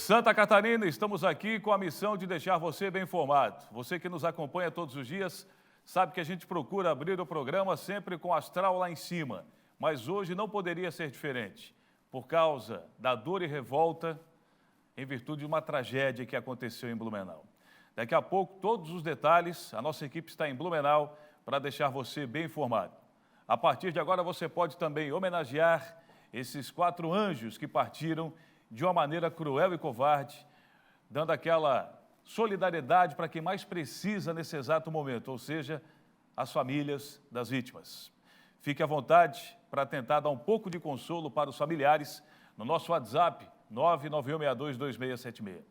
Santa Catarina, estamos aqui com a missão de deixar você bem informado. Você que nos acompanha todos os dias sabe que a gente procura abrir o programa sempre com o astral lá em cima. Mas hoje não poderia ser diferente, por causa da dor e revolta em virtude de uma tragédia que aconteceu em Blumenau. Daqui a pouco, todos os detalhes, a nossa equipe está em Blumenau para deixar você bem informado. A partir de agora, você pode também homenagear esses 4 anjos que partiram de uma maneira cruel e covarde, dando aquela solidariedade para quem mais precisa nesse exato momento, ou seja, as famílias das vítimas. Fique à vontade para tentar dar um pouco de consolo para os familiares no nosso WhatsApp 991622676.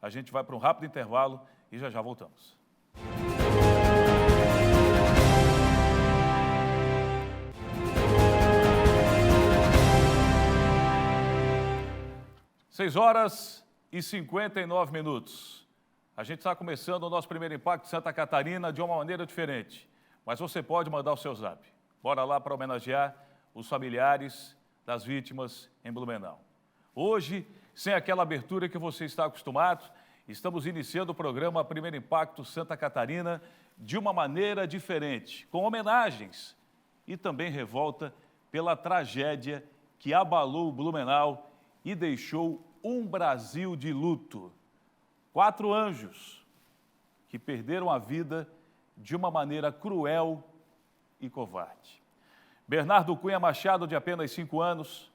A gente vai para um rápido intervalo e já voltamos. Seis horas e 59 minutos. A gente está começando o nosso primeiro Impacto Santa Catarina de uma maneira diferente, mas você pode mandar o seu zap. Bora lá para homenagear os familiares das vítimas em Blumenau. Hoje, sem aquela abertura que você está acostumado, estamos iniciando o programa Primeiro Impacto Santa Catarina de uma maneira diferente, com homenagens e também revolta pela tragédia que abalou Blumenau e deixou um Brasil de luto. 4 anjos que perderam a vida de uma maneira cruel e covarde. Bernardo Cunha Machado, de apenas 5 anos,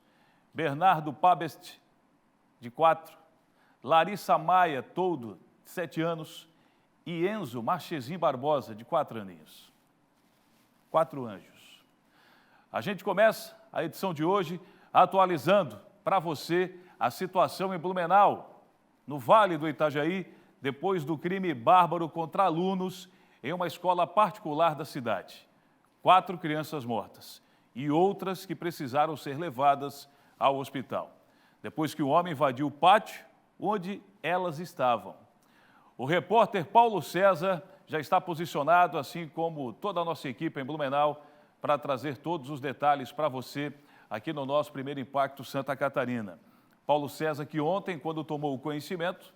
Bernardo Pabest, de 4, Larissa Maia Toldo, de 7 anos, e Enzo Marchesin Barbosa, de 4 aninhos. 4 anjos. A gente começa a edição de hoje atualizando para você a situação em Blumenau, no Vale do Itajaí, depois do crime bárbaro contra alunos em uma escola particular da cidade. 4 crianças mortas e outras que precisaram ser levadas ao hospital, depois que o homem invadiu o pátio onde elas estavam. O repórter Paulo César já está posicionado, assim como toda a nossa equipe em Blumenau, para trazer todos os detalhes para você aqui no nosso Primeiro Impacto Santa Catarina. Paulo César, que ontem, quando tomou o conhecimento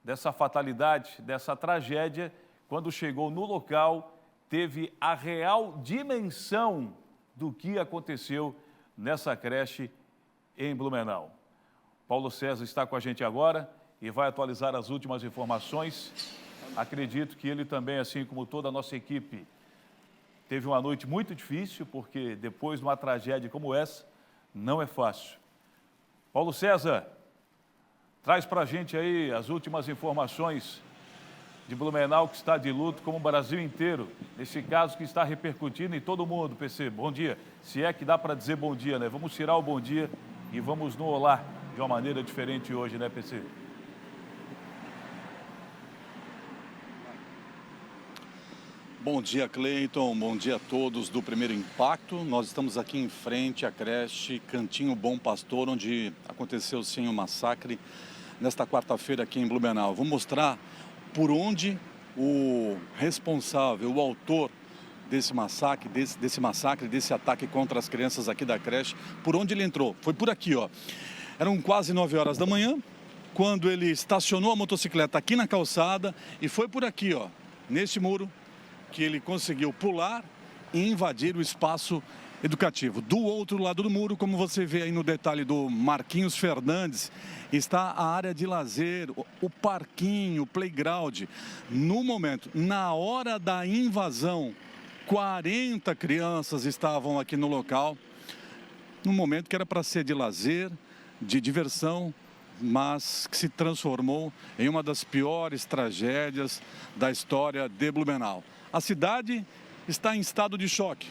dessa fatalidade, dessa tragédia, quando chegou no local, teve a real dimensão do que aconteceu nessa creche em Blumenau. Paulo César está com a gente agora e vai atualizar as últimas informações. Acredito que ele também, assim como toda a nossa equipe, teve uma noite muito difícil, porque depois de uma tragédia como essa, não é fácil. Paulo César, traz para a gente aí as últimas informações de Blumenau, que está de luto, como o Brasil inteiro, nesse caso que está repercutindo em todo mundo, PC. Bom dia. Se é que dá para dizer bom dia, né? Vamos tirar o bom dia e vamos no olá de uma maneira diferente hoje, né, PC? Bom dia, Cleiton. Bom dia a todos do Primeiro Impacto. Nós estamos aqui em frente à creche Cantinho Bom Pastor, onde aconteceu sim um massacre nesta quarta-feira aqui em Blumenau. Vou mostrar por onde o responsável, o autor desse massacre, desse ataque contra as crianças aqui da creche, por onde ele entrou. Foi por aqui, ó. Eram quase 9 horas da manhã, quando ele estacionou a motocicleta aqui na calçada e foi por aqui, ó, neste muro, que ele conseguiu pular e invadir o espaço educativo. Do outro lado do muro, como você vê aí no detalhe do Marquinhos Fernandes, está a área de lazer, o parquinho, o playground. No momento, na hora da invasão, 40 crianças estavam aqui no local, num momento que era para ser de lazer, de diversão, mas que se transformou em uma das piores tragédias da história de Blumenau. A cidade está em estado de choque,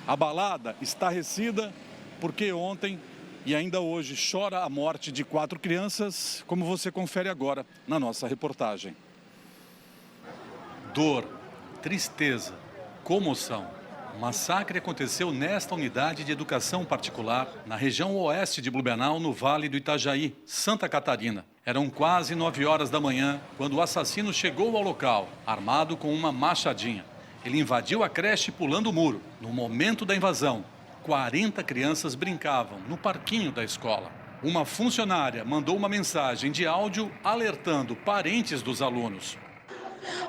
abalada, estarrecida, porque ontem e ainda hoje chora a morte de 4 crianças, como você confere agora na nossa reportagem. Dor, tristeza, comoção. O massacre aconteceu nesta unidade de educação particular, na região oeste de Blumenau, no Vale do Itajaí, Santa Catarina. Eram quase 9 horas da manhã, quando o assassino chegou ao local, armado com uma machadinha. Ele invadiu a creche pulando o muro. No momento da invasão, 40 crianças brincavam no parquinho da escola. Uma funcionária mandou uma mensagem de áudio alertando parentes dos alunos.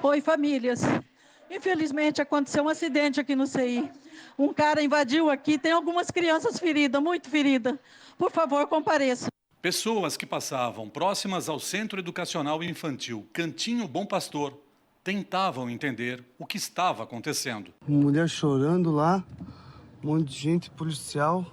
Oi, famílias. Infelizmente aconteceu um acidente aqui no CI. Um cara invadiu aqui, tem algumas crianças feridas, muito feridas. Por favor, compareçam. Pessoas que passavam próximas ao Centro Educacional Infantil Cantinho Bom Pastor tentavam entender o que estava acontecendo. Mulher chorando lá, um monte de gente, policial.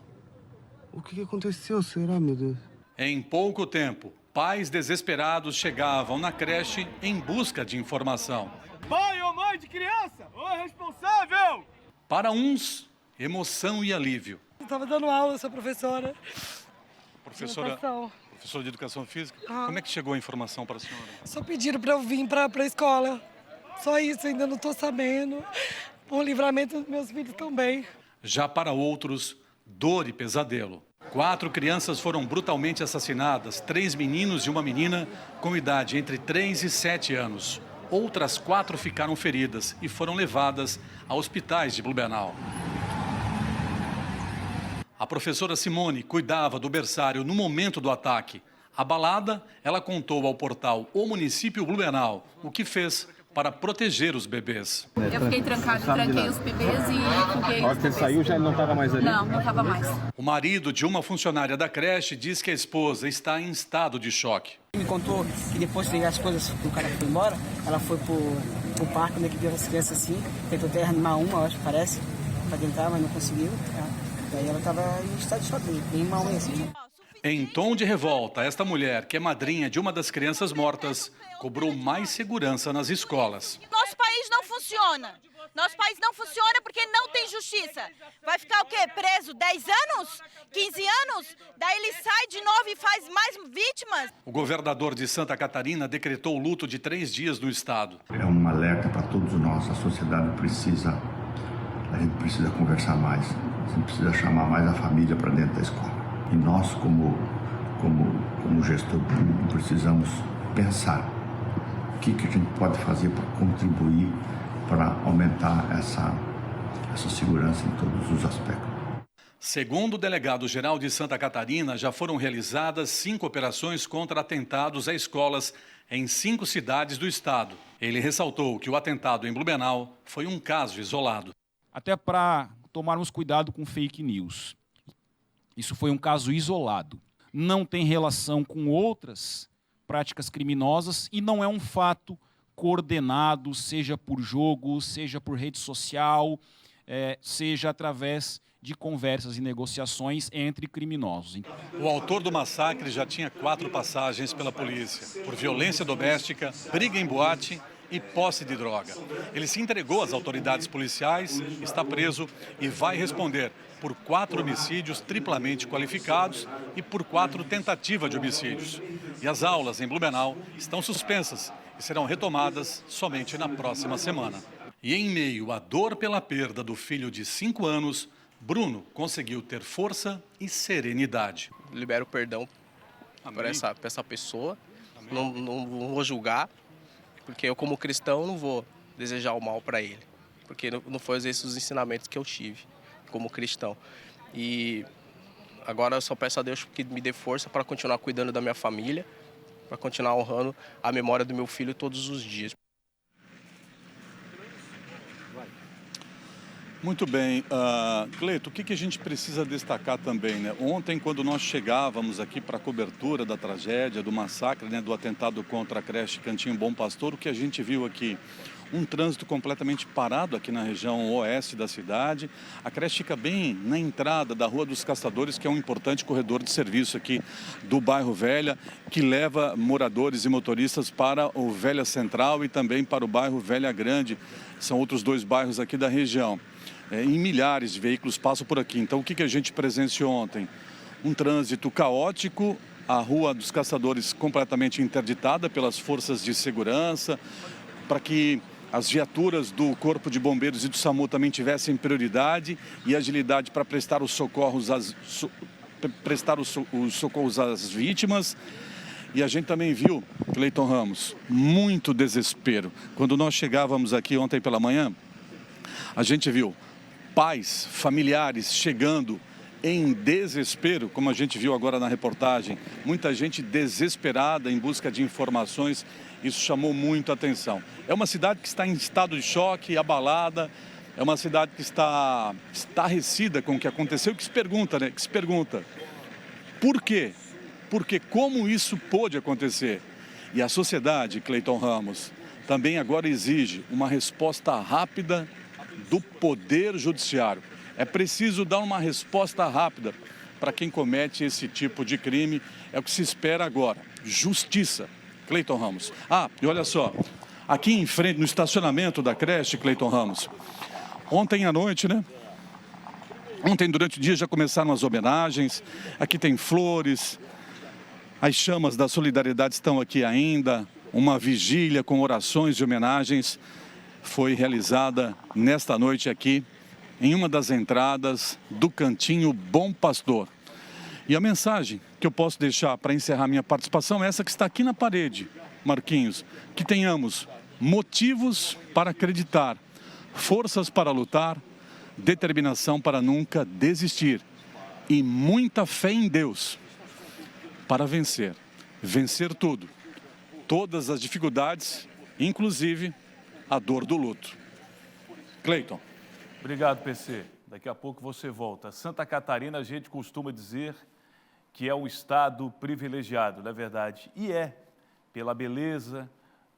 O que aconteceu, será, meu Deus? Em pouco tempo, pais desesperados chegavam na creche em busca de informação. Pai ou mãe de criança, ou responsável! Para uns, emoção e alívio. Estava dando aula, sou professora. Professora de Educação Física, como é que chegou a informação para a senhora? Só pediram para eu vir para a escola. Só isso, ainda não estou sabendo. Por livramento dos meus filhos também. Já para outros, dor e pesadelo. 4 crianças foram brutalmente assassinadas, 3 meninos e uma menina com idade entre 3 e 7 anos. Outras 4 ficaram feridas e foram levadas a hospitais de Blumenau. A professora Simone cuidava do berçário no momento do ataque. Abalada, ela contou ao portal O Município Blumenau o que fez para proteger os bebês. Eu fiquei trancado, tranquei os bebês e fiquei... A hora que ele saiu, já não estava mais ali? Não estava mais. O marido de uma funcionária da creche diz que a esposa está em estado de choque. Me contou que depois de pegar as coisas do cara que foi embora, ela foi pro parque, né, que deu as crianças assim, tentou até reanimar uma, acho que parece, para tentar, mas não conseguiu. Daí ela estava em estado de choque, bem mal mesmo, né? Em tom de revolta, esta mulher, que é madrinha de uma das crianças mortas, cobrou mais segurança nas escolas. Nosso país não funciona. Nosso país não funciona porque não tem justiça. Vai ficar o quê? Preso 10 anos? 15 anos? Daí ele sai de novo e faz mais vítimas. O governador de Santa Catarina decretou luto de 3 dias no estado. É um alerta para todos nós. A sociedade precisa, a gente precisa conversar mais. A gente precisa chamar mais a família para dentro da escola. E nós, como gestor público, precisamos pensar o que a gente pode fazer para contribuir para aumentar essa segurança em todos os aspectos. Segundo o delegado-geral de Santa Catarina, já foram realizadas 5 operações contra atentados a escolas em 5 cidades do estado. Ele ressaltou que o atentado em Blumenau foi um caso isolado. Até para tomarmos cuidado com fake news. Isso foi um caso isolado. Não tem relação com outras práticas criminosas e não é um fato coordenado, seja por jogo, seja por rede social, seja através de conversas e negociações entre criminosos. O autor do massacre já tinha 4 passagens pela polícia, por violência doméstica, briga em boate e posse de droga. Ele se entregou às autoridades policiais, está preso e vai responder por 4 homicídios triplamente qualificados e por 4 tentativas de homicídios. E as aulas em Blumenau estão suspensas e serão retomadas somente na próxima semana. E em meio à dor pela perda do filho de 5 anos, Bruno conseguiu ter força e serenidade. Libero perdão por essa pessoa, não vou julgar, porque eu como cristão não vou desejar o mal para ele, porque não foi esses os ensinamentos que eu tive como cristão. E agora eu só peço a Deus que me dê força para continuar cuidando da minha família, para continuar honrando a memória do meu filho todos os dias. Muito bem. Cleito, o que a gente precisa destacar também, né? Ontem, quando nós chegávamos aqui para a cobertura da tragédia, do massacre, né, do atentado contra a creche Cantinho Bom Pastor, o que a gente viu aqui? Um trânsito completamente parado aqui na região oeste da cidade. A creche fica bem na entrada da Rua dos Caçadores, que é um importante corredor de serviço aqui do bairro Velha, que leva moradores e motoristas para o Velha Central e também para o bairro Velha Grande. São outros 2 bairros aqui da região. E milhares de veículos passam por aqui. Então, o que a gente presenciou ontem? Um trânsito caótico, a Rua dos Caçadores completamente interditada pelas forças de segurança, para que as viaturas do Corpo de Bombeiros e do SAMU também tivessem prioridade e agilidade para prestar os socorros às vítimas. E a gente também viu, Cleiton Ramos, muito desespero. Quando nós chegávamos aqui ontem pela manhã, a gente viu pais, familiares chegando em desespero, como a gente viu agora na reportagem, muita gente desesperada em busca de informações, isso chamou muito a atenção. É uma cidade que está em estado de choque, abalada, é uma cidade que está estarrecida com o que aconteceu, que se pergunta, por quê? Porque como isso pôde acontecer? E a sociedade, Cleiton Ramos, também agora exige uma resposta rápida do Poder Judiciário. É preciso dar uma resposta rápida para quem comete esse tipo de crime. É o que se espera agora. Justiça. Cleiton Ramos. E olha só, aqui em frente, no estacionamento da creche, Cleiton Ramos, ontem à noite, né? Ontem, durante o dia, já começaram as homenagens. Aqui tem flores. As chamas da solidariedade estão aqui ainda. Uma vigília com orações e homenagens foi realizada nesta noite aqui, em uma das entradas do Cantinho Bom Pastor. E a mensagem que eu posso deixar para encerrar minha participação é essa que está aqui na parede, Marquinhos. Que tenhamos motivos para acreditar, forças para lutar, determinação para nunca desistir e muita fé em Deus para vencer tudo, todas as dificuldades, inclusive a dor do luto. Cleiton. Obrigado, PC. Daqui a pouco você volta. Santa Catarina, a gente costuma dizer que é um estado privilegiado, não é verdade? E é, pela beleza,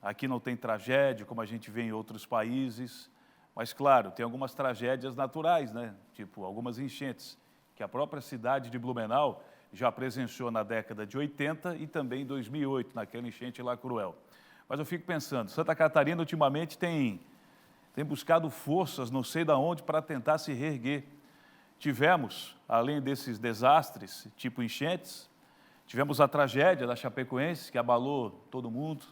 aqui não tem tragédia, como a gente vê em outros países, mas, claro, tem algumas tragédias naturais, né? Tipo algumas enchentes, que a própria cidade de Blumenau já presenciou na década de 80 e também em 2008, naquela enchente lá cruel. Mas eu fico pensando, Santa Catarina ultimamente tem buscado forças, não sei de onde, para tentar se reerguer. Tivemos, além desses desastres, tipo enchentes, tivemos a tragédia da Chapecoense, que abalou todo mundo.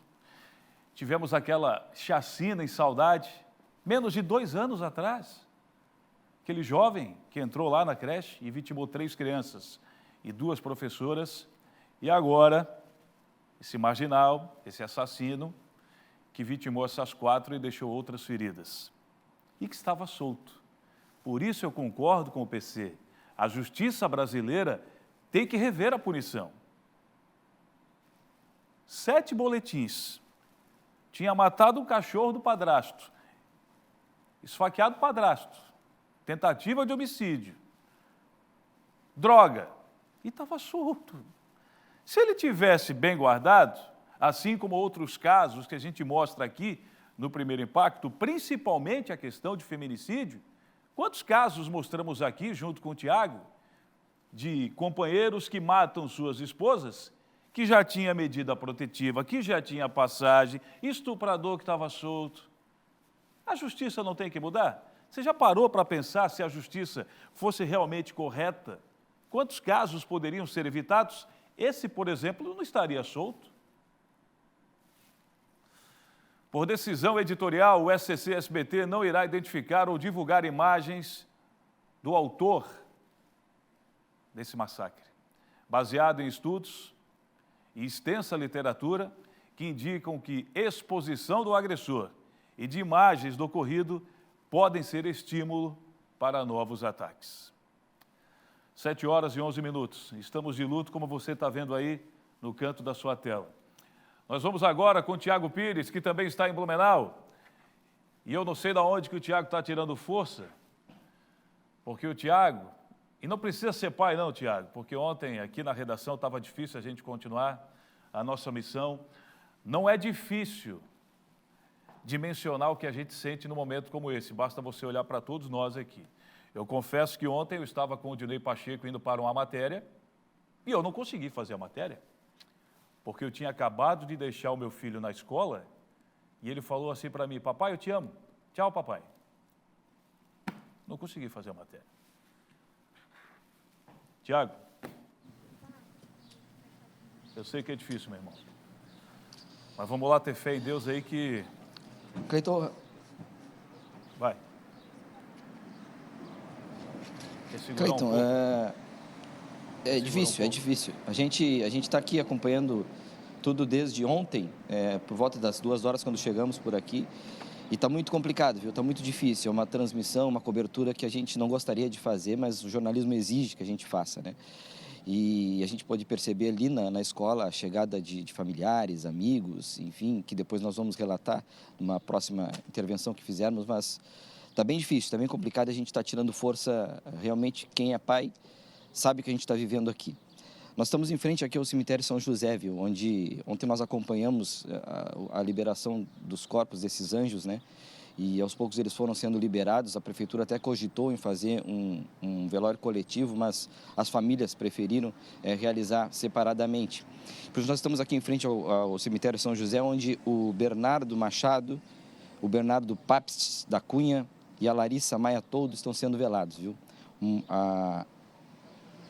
Tivemos aquela chacina em Saudade, menos de 2 anos atrás. Aquele jovem que entrou lá na creche e vitimou 3 crianças e 2 professoras. E agora, esse marginal, esse assassino, que vitimou essas 4 e deixou outras feridas. E que estava solto. Por isso eu concordo com o PC. A justiça brasileira tem que rever a punição. 7 boletins. Tinha matado um cachorro do padrasto. Esfaqueado o padrasto. Tentativa de homicídio. Droga. E estava solto. Se ele tivesse bem guardado, assim como outros casos que a gente mostra aqui no primeiro impacto, principalmente a questão de feminicídio, quantos casos mostramos aqui, junto com o Tiago, de companheiros que matam suas esposas, que já tinha medida protetiva, que já tinha passagem, estuprador que estava solto. A justiça não tem que mudar? Você já parou para pensar se a justiça fosse realmente correta? Quantos casos poderiam ser evitados? Esse, por exemplo, não estaria solto. Por decisão editorial, o SCC-SBT não irá identificar ou divulgar imagens do autor desse massacre, baseado em estudos e extensa literatura que indicam que exposição do agressor e de imagens do ocorrido podem ser estímulo para novos ataques. 7h11. Estamos de luto, como você está vendo aí no canto da sua tela. Nós vamos agora com o Tiago Pires, que também está em Blumenau. E eu não sei de onde que o Tiago está tirando força, porque o Tiago... E não precisa ser pai não, Tiago, porque ontem aqui na redação estava difícil a gente continuar a nossa missão. Não é difícil dimensionar o que a gente sente num momento como esse, basta você olhar para todos nós aqui. Eu confesso que ontem eu estava com o Dinei Pacheco indo para uma matéria e eu não consegui fazer a matéria, porque eu tinha acabado de deixar o meu filho na escola e ele falou assim para mim: papai, eu te amo. Tchau, papai. Não consegui fazer a matéria. Tiago, eu sei que é difícil, meu irmão, mas vamos lá ter fé em Deus aí que... Cleiton... Vai. Cleiton, é difícil. A gente está aqui acompanhando tudo desde ontem, por volta das 2 horas quando chegamos por aqui, E está muito complicado, viu? Está muito difícil. É uma transmissão, uma cobertura que a gente não gostaria de fazer, mas o jornalismo exige que a gente faça, né? E a gente pode perceber ali na escola a chegada de familiares, amigos, enfim, que depois nós vamos relatar numa próxima intervenção que fizermos, mas está bem difícil, está bem complicado. A gente está tirando força. Realmente, quem é pai sabe o que a gente está vivendo aqui. Nós estamos em frente aqui ao cemitério São José, viu? Onde ontem nós acompanhamos a liberação dos corpos desses anjos, né? E aos poucos eles foram sendo liberados. A prefeitura até cogitou em fazer um velório coletivo, mas as famílias preferiram realizar separadamente. Por isso nós estamos aqui em frente ao cemitério São José, onde o Bernardo Machado, o Bernardo Papst da Cunha e a Larissa Maia Toldo estão sendo velados, viu?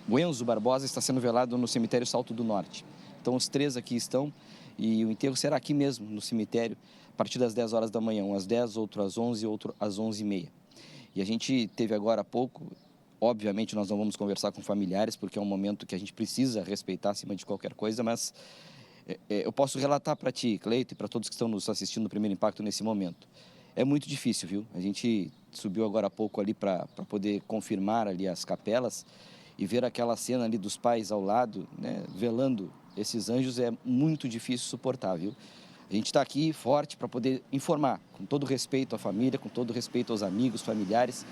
O Enzo Barbosa está sendo velado no cemitério Salto do Norte. Então, os 3 aqui estão e o enterro será aqui mesmo, no cemitério, a partir das 10 horas da manhã. Um às 10, outro às 11, outro às 11h30. E a gente teve agora há pouco, obviamente nós não vamos conversar com familiares, porque é um momento que a gente precisa respeitar acima de qualquer coisa, mas eu posso relatar para ti, Cleito, e para todos que estão nos assistindo no Primeiro Impacto nesse momento. É muito difícil, viu? A gente subiu agora há pouco ali para poder confirmar ali as capelas, e ver aquela cena ali dos pais ao lado, né, velando esses anjos, é muito difícil suportar, viu? A gente está aqui forte para poder informar, com todo respeito à família, com todo respeito aos amigos, familiares,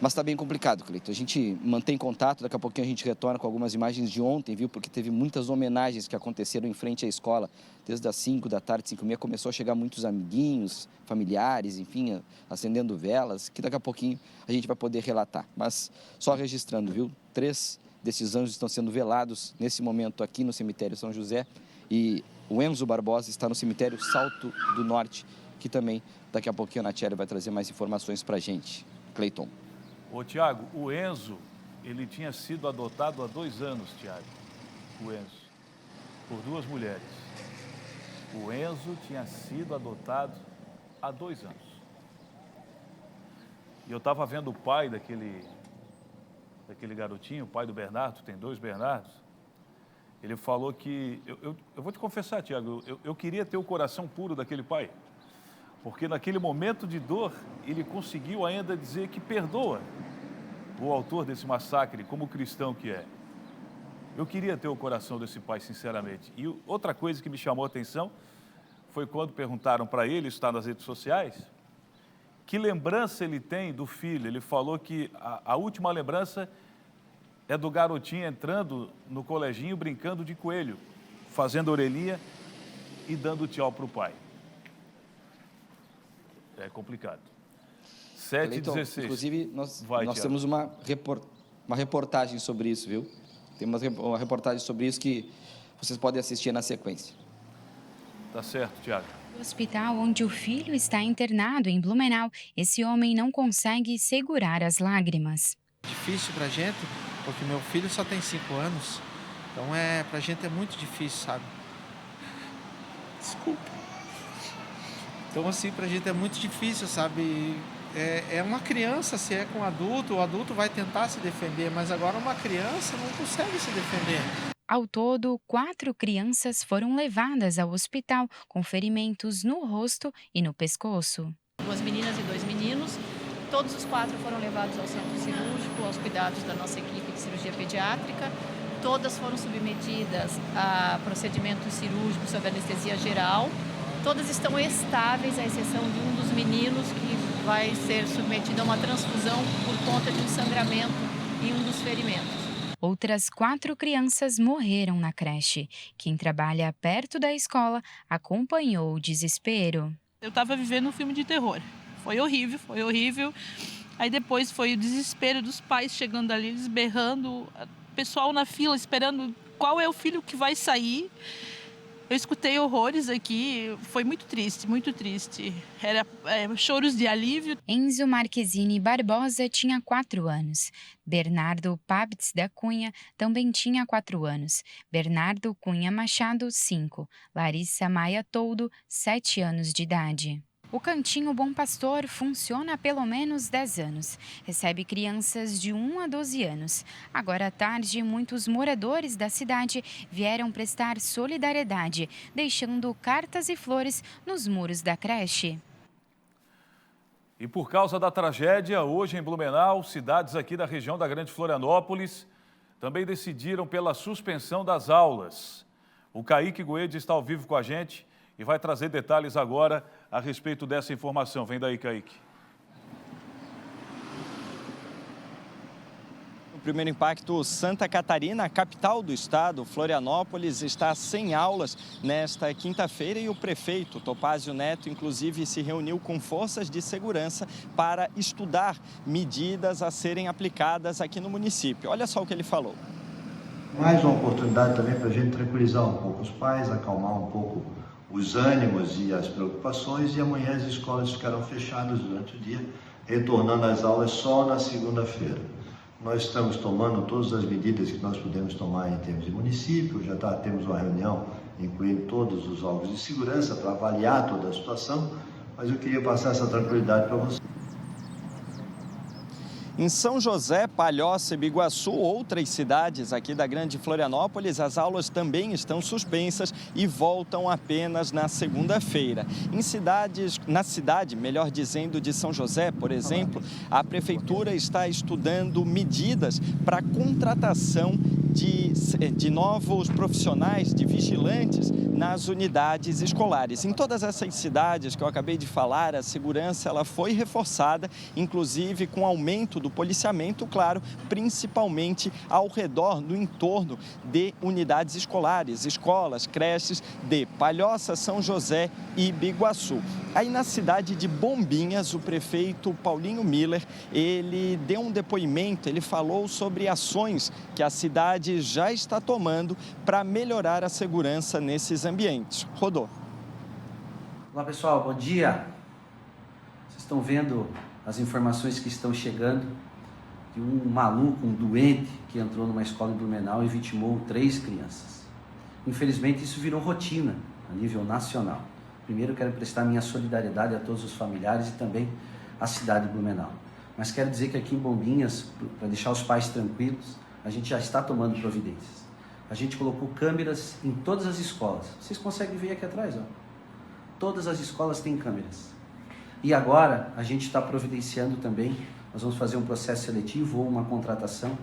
mas está bem complicado, Cleito. A gente mantém contato, daqui a pouquinho a gente retorna com algumas imagens de ontem, viu? Porque teve muitas homenagens que aconteceram em frente à escola, desde as 5 da tarde, 5h30, começou a chegar muitos amiguinhos, familiares, enfim, acendendo velas, que daqui a pouquinho a gente vai poder relatar. Mas só registrando, viu? 3 desses anjos estão sendo velados nesse momento aqui no cemitério São José, e o Enzo Barbosa está no cemitério Salto do Norte, que também daqui a pouquinho a Natiele vai trazer mais informações para a gente. Cleiton. Ô, Tiago, o Enzo, ele tinha sido adotado há 2 anos, Tiago, o Enzo, por 2 mulheres. O Enzo tinha sido adotado há 2 anos. E eu estava vendo o pai daquele garotinho, o pai do Bernardo, tem 2 Bernardos. Ele falou que, eu vou te confessar, Tiago, eu queria ter o coração puro daquele pai. Porque naquele momento de dor, ele conseguiu ainda dizer que perdoa o autor desse massacre, como cristão que é. Eu queria ter o coração desse pai, sinceramente. E outra coisa que me chamou a atenção foi quando perguntaram para ele, isso está nas redes sociais, que lembrança ele tem do filho. Ele falou que a última lembrança é do garotinho entrando no coleginho, brincando de coelho, fazendo orelhinha e dando tchau para o pai. É complicado. 7h16. Inclusive, nós temos uma reportagem sobre isso, viu? Tem uma reportagem sobre isso que vocês podem assistir na sequência. Tá certo, Tiago. No hospital onde o filho está internado, em Blumenau, esse homem não consegue segurar as lágrimas. Difícil pra gente, porque meu filho só tem 5 anos. Então, pra gente é muito difícil, sabe? Desculpa. Então, assim, pra gente é muito difícil, sabe? É uma criança, se é com um adulto, o adulto vai tentar se defender, mas agora uma criança não consegue se defender. Ao todo, 4 crianças foram levadas ao hospital com ferimentos no rosto e no pescoço. 2 meninas e 2 meninos. Todos os 4 foram levados ao centro cirúrgico, aos cuidados da nossa equipe de cirurgia pediátrica. Todas foram submetidas a procedimentos cirúrgicos sob anestesia geral. Todas estão estáveis, à exceção de um dos meninos que vai ser submetido a uma transfusão por conta de um sangramento em um dos ferimentos. Outras 4 crianças morreram na creche. Quem trabalha perto da escola acompanhou o desespero. Eu estava vivendo um filme de terror. Foi horrível, foi horrível. Aí depois foi o desespero dos pais chegando ali, eles berrando, o pessoal na fila esperando qual é o filho que vai sair. Eu escutei horrores aqui, foi muito triste, muito triste. Era choros de alívio. Enzo Marquezine Barbosa tinha 4 anos. Bernardo Papst da Cunha também tinha 4 anos. Bernardo Cunha Machado, 5. Larissa Maia Toldo, 7 anos de idade. O Cantinho Bom Pastor funciona há pelo menos 10 anos. Recebe crianças de 1 a 12 anos. Agora à tarde, muitos moradores da cidade vieram prestar solidariedade, deixando cartas e flores nos muros da creche. E por causa da tragédia, hoje em Blumenau, cidades aqui da região da Grande Florianópolis também decidiram pela suspensão das aulas. O Kaique Goede está ao vivo com a gente e vai trazer detalhes agora a respeito dessa informação. Vem daí, Kaique. Primeiro impacto, Santa Catarina, a capital do estado, Florianópolis, está sem aulas nesta quinta-feira e o prefeito Topázio Neto, inclusive, se reuniu com forças de segurança para estudar medidas a serem aplicadas aqui no município. Olha só o que ele falou. Mais uma oportunidade também para a gente tranquilizar um pouco os pais, acalmar um pouco os ânimos e as preocupações, e amanhã as escolas ficarão fechadas durante o dia, retornando às aulas só na segunda-feira. Nós estamos tomando todas as medidas que nós podemos tomar em termos de município, temos uma reunião incluindo todos os órgãos de segurança para avaliar toda a situação, mas eu queria passar essa tranquilidade para vocês. Em São José, Palhoça e Biguaçu, outras cidades aqui da Grande Florianópolis, as aulas também estão suspensas e voltam apenas na segunda-feira. Na cidade, melhor dizendo, de São José, por exemplo, a prefeitura está estudando medidas para a contratação de novos profissionais, de vigilantes nas unidades escolares. Em todas essas cidades que eu acabei de falar, a segurança ela foi reforçada, inclusive com aumento do policiamento, claro, principalmente ao redor, no entorno de unidades escolares, escolas, creches de Palhoça, São José e Biguaçu. Aí na cidade de Bombinhas, o prefeito Paulinho Miller, ele deu um depoimento, ele falou sobre ações que a cidade já está tomando para melhorar a segurança nesses ambientes. Rodou. Olá pessoal, bom dia. Vocês estão vendo as informações que estão chegando de um maluco, um doente que entrou numa escola em Blumenau e vitimou 3 crianças. Infelizmente isso virou rotina a nível nacional. Primeiro eu quero prestar minha solidariedade a todos os familiares e também à cidade de Blumenau. Mas quero dizer que aqui em Bombinhas, para deixar os pais tranquilos, a gente já está tomando providências. A gente colocou câmeras em todas as escolas. Vocês conseguem ver aqui atrás, ó. Todas as escolas têm câmeras. E agora a gente está providenciando também, nós vamos fazer um processo seletivo ou uma contratação,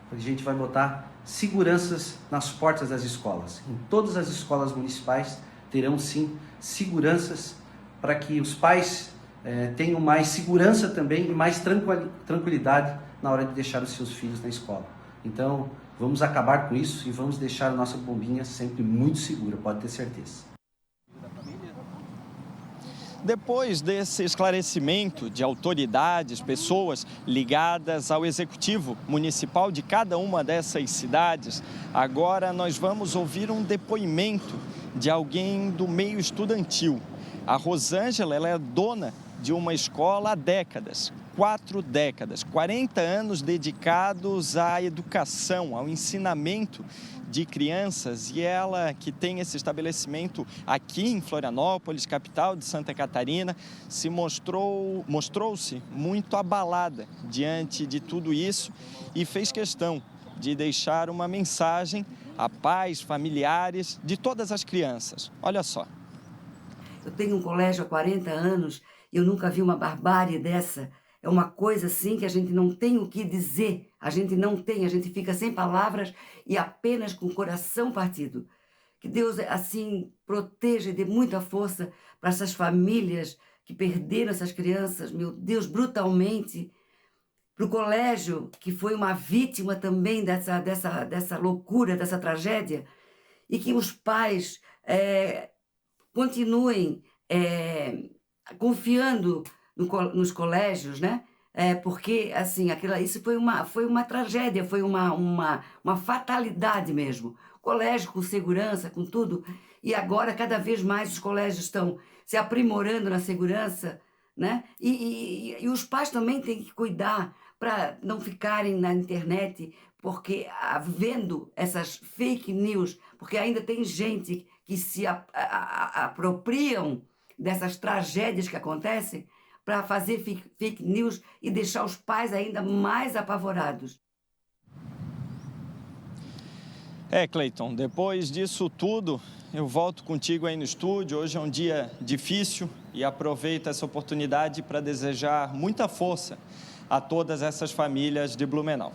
porque a gente vai botar seguranças nas portas das escolas. Em todas as escolas municipais terão sim seguranças para que os pais tenham mais segurança também e mais tranquilidade na hora de deixar os seus filhos na escola. Então, vamos acabar com isso e vamos deixar a nossa Bombinha sempre muito segura, pode ter certeza. Depois desse esclarecimento de autoridades, pessoas ligadas ao executivo municipal de cada uma dessas cidades, agora nós vamos ouvir um depoimento de alguém do meio estudantil. A Rosângela, ela é dona de uma escola há décadas, 4 décadas, 40 anos dedicados à educação, ao ensinamento de crianças, e ela que tem esse estabelecimento aqui em Florianópolis, capital de Santa Catarina, mostrou-se muito abalada diante de tudo isso e fez questão de deixar uma mensagem a pais, familiares de todas as crianças. Olha só. Eu tenho um colégio há 40 anos e eu nunca vi uma barbárie dessa. É uma coisa assim que a gente não tem o que dizer, a gente fica sem palavras e apenas com o coração partido. Que Deus, assim, proteja e dê muita força para essas famílias que perderam essas crianças, meu Deus, brutalmente. Para o colégio, que foi uma vítima também dessa loucura, dessa tragédia, e que os pais continuem confiando nos colégios, né? Porque assim, isso foi uma tragédia, foi uma fatalidade mesmo. Colégio com segurança, com tudo, e agora cada vez mais os colégios estão se aprimorando na segurança, né? E os pais também têm que cuidar para não ficarem na internet, porque vendo essas fake news, porque ainda tem gente que se apropriam dessas tragédias que acontecem para fazer fake news e deixar os pais ainda mais apavorados. Cleiton, depois disso tudo, eu volto contigo aí no estúdio. Hoje é um dia difícil e aproveito essa oportunidade para desejar muita força a todas essas famílias de Blumenau.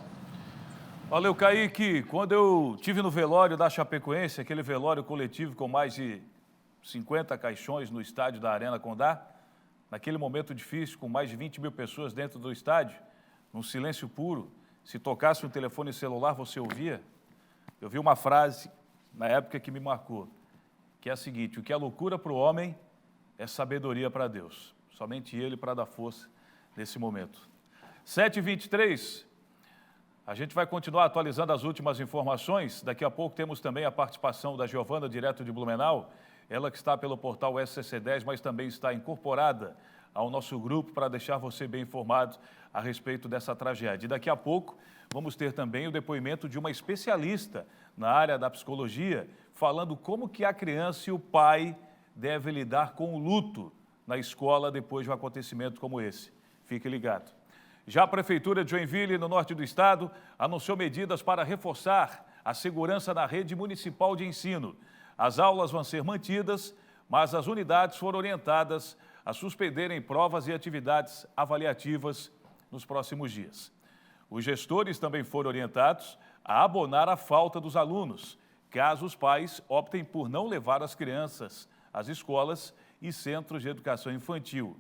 Valeu, Kaique. Quando eu estive no velório da Chapecoense, aquele velório coletivo com mais de 50 caixões no estádio da Arena Condá, naquele momento difícil, com mais de 20 mil pessoas dentro do estádio, num silêncio puro, se tocasse um telefone celular, você ouvia? Eu vi uma frase, na época, que me marcou, que é a seguinte: o que é loucura para o homem é sabedoria para Deus. Somente Ele para dar força nesse momento. 7h23, a gente vai continuar atualizando as últimas informações. Daqui a pouco temos também a participação da Giovana, direto de Blumenau, ela que está pelo portal SCC10, mas também está incorporada ao nosso grupo para deixar você bem informado a respeito dessa tragédia. E daqui a pouco vamos ter também o depoimento de uma especialista na área da psicologia, falando como que a criança e o pai devem lidar com o luto na escola depois de um acontecimento como esse. Fique ligado. Já a Prefeitura de Joinville, no norte do estado, anunciou medidas para reforçar a segurança na rede municipal de ensino. As aulas vão ser mantidas, mas as unidades foram orientadas a suspenderem provas e atividades avaliativas nos próximos dias. Os gestores também foram orientados a abonar a falta dos alunos, caso os pais optem por não levar as crianças às escolas e centros de educação infantil,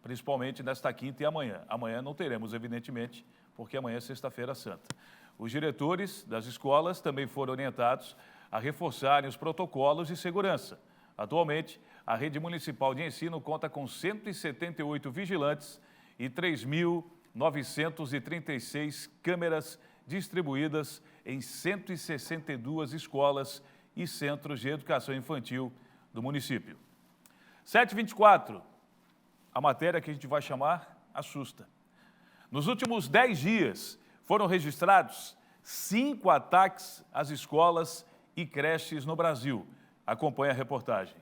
principalmente nesta quinta e amanhã. Amanhã não teremos, evidentemente, porque amanhã é sexta-feira santa. Os diretores das escolas também foram orientados a reforçarem os protocolos de segurança. Atualmente, a rede municipal de ensino conta com 178 vigilantes e 3.936 câmeras distribuídas em 162 escolas e centros de educação infantil do município. 7h24, a matéria que a gente vai chamar assusta. Nos últimos 10 dias, foram registrados 5 ataques às escolas e creches no Brasil. Acompanhe a reportagem.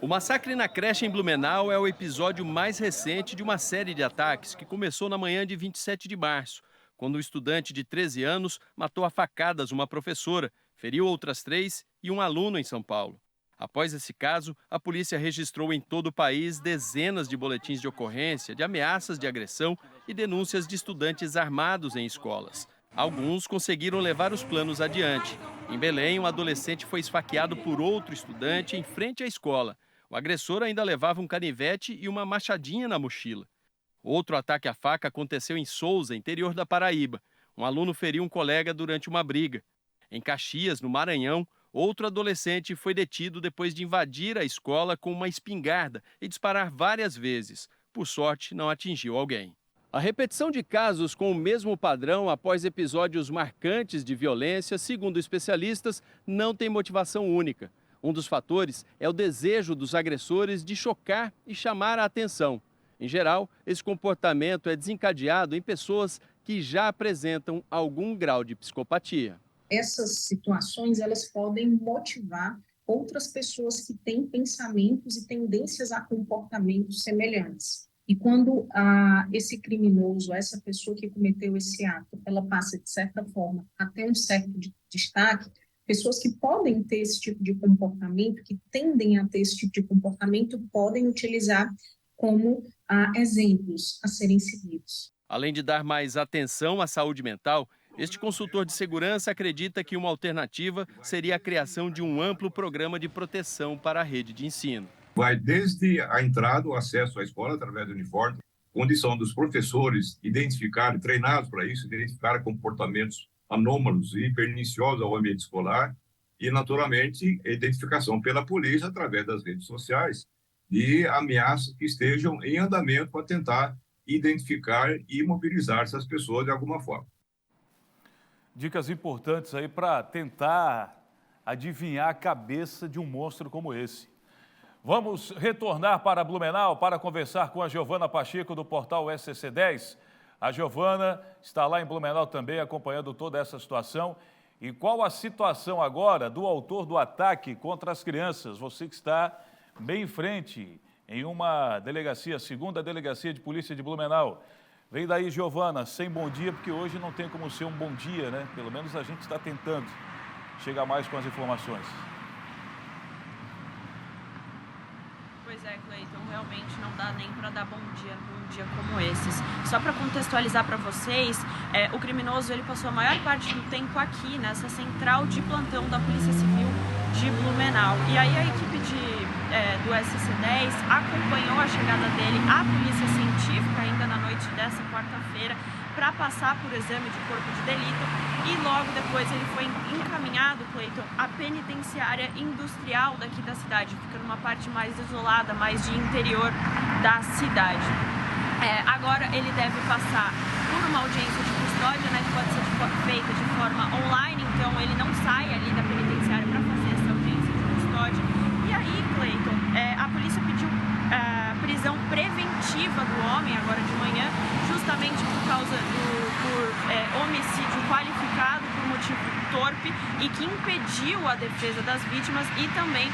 O massacre na creche em Blumenau é o episódio mais recente de uma série de ataques que começou na manhã de 27 de março, quando um estudante de 13 anos matou a facadas uma professora, feriu outras 3 e um aluno em São Paulo. Após esse caso, a polícia registrou em todo o país dezenas de boletins de ocorrência, de ameaças de agressão e denúncias de estudantes armados em escolas. Alguns conseguiram levar os planos adiante. Em Belém, um adolescente foi esfaqueado por outro estudante em frente à escola. O agressor ainda levava um canivete e uma machadinha na mochila. Outro ataque à faca aconteceu em Souza, interior da Paraíba. Um aluno feriu um colega durante uma briga. Em Caxias, no Maranhão, outro adolescente foi detido depois de invadir a escola com uma espingarda e disparar várias vezes. Por sorte, não atingiu alguém. A repetição de casos com o mesmo padrão após episódios marcantes de violência, segundo especialistas, não tem motivação única. Um dos fatores é o desejo dos agressores de chocar e chamar a atenção. Em geral, esse comportamento é desencadeado em pessoas que já apresentam algum grau de psicopatia. Essas situações, elas podem motivar outras pessoas que têm pensamentos e tendências a comportamentos semelhantes. E quando esse criminoso, essa pessoa que cometeu esse ato, ela passa, de certa forma, até um certo destaque, pessoas que podem ter esse tipo de comportamento, que tendem a ter esse tipo de comportamento, podem utilizar como exemplos a serem seguidos. Além de dar mais atenção à saúde mental, este consultor de segurança acredita que uma alternativa seria a criação de um amplo programa de proteção para a rede de ensino. Vai desde a entrada, o acesso à escola através do uniforme, condição dos professores identificarem, treinados para isso, identificar comportamentos anômalos e perniciosos ao ambiente escolar e, naturalmente, identificação pela polícia através das redes sociais de ameaças que estejam em andamento para tentar identificar e mobilizar essas pessoas de alguma forma. Dicas importantes aí para tentar adivinhar a cabeça de um monstro como esse. Vamos retornar para Blumenau para conversar com a Giovana Pacheco do portal SCC10. A Giovana está lá em Blumenau também acompanhando toda essa situação. E qual a situação agora do autor do ataque contra as crianças? Você que está bem em frente em uma delegacia, segunda delegacia de polícia de Blumenau. Vem daí, Giovana, sem bom dia, porque hoje não tem como ser um bom dia, né? Pelo menos a gente está tentando chegar mais com as informações. Pois é, Cleiton, realmente não dá nem para dar bom dia num dia como esses. Só para contextualizar para vocês, o criminoso ele passou a maior parte do tempo aqui, nessa central de plantão da Polícia Civil de Blumenau. E aí a equipe do SC10 acompanhou a chegada dele à Polícia Científica ainda na noite dessa quarta-feira para passar por exame de corpo de delito e logo depois ele foi encaminhado, Cleiton, à penitenciária industrial daqui da cidade, fica numa parte mais isolada, mais de interior da cidade. Agora ele deve passar por uma audiência de custódia, né, que pode ser feita de forma online, então ele não sai ali da penitenciária para fazer essa audiência de custódia. E aí, Cleiton, a polícia pediu prisão preventiva do homem agora de manhã, justamente por causa por homicídio qualificado por motivo torpe e que impediu a defesa das vítimas e também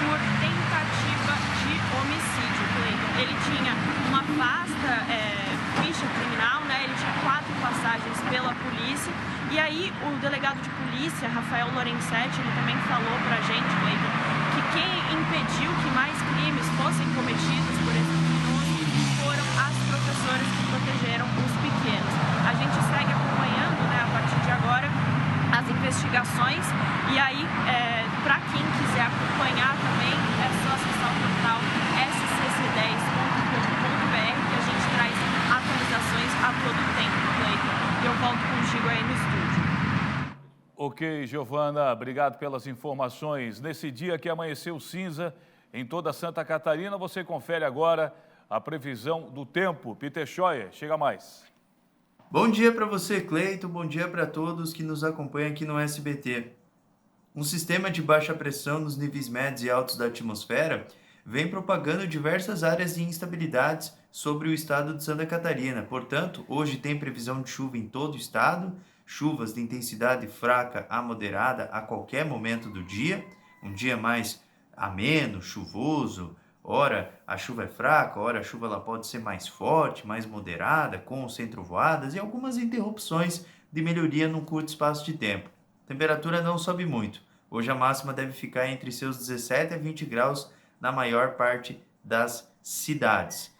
por tentativa de homicídio, Cleiton. Ele tinha uma vasta ficha criminal, né? Ele tinha 4 passagens pela polícia e aí o delegado de polícia, Rafael Lorenzetti, ele também falou pra gente, Cleiton, que quem impediu que mais crimes fossem cometidos por esse criminoso foram as professoras que protegeram os pequenos. A gente segue acompanhando, né, a partir de agora, as investigações e aí, para quem quiser acompanhar também, é só acessar o portal scc10.com.br que a gente traz atualizações a todo tempo, Cleiton. E eu volto contigo aí no estúdio. Ok, Giovana, obrigado pelas informações. Nesse dia que amanheceu cinza em toda Santa Catarina, você confere agora a previsão do tempo. Peter Scheuer, chega mais. Bom dia para você, Cleiton. Bom dia para todos que nos acompanham aqui no SBT. Um sistema de baixa pressão nos níveis médios e altos da atmosfera vem propagando diversas áreas de instabilidades sobre o estado de Santa Catarina. Portanto, hoje tem previsão de chuva em todo o estado, chuvas de intensidade fraca a moderada a qualquer momento do dia, um dia mais ameno, chuvoso. Ora a chuva é fraca, ora a chuva ela pode ser mais forte, mais moderada, com ou sem trovoadas e algumas interrupções de melhoria num curto espaço de tempo. A temperatura não sobe muito. Hoje a máxima deve ficar entre seus 17 a 20 graus na maior parte das cidades.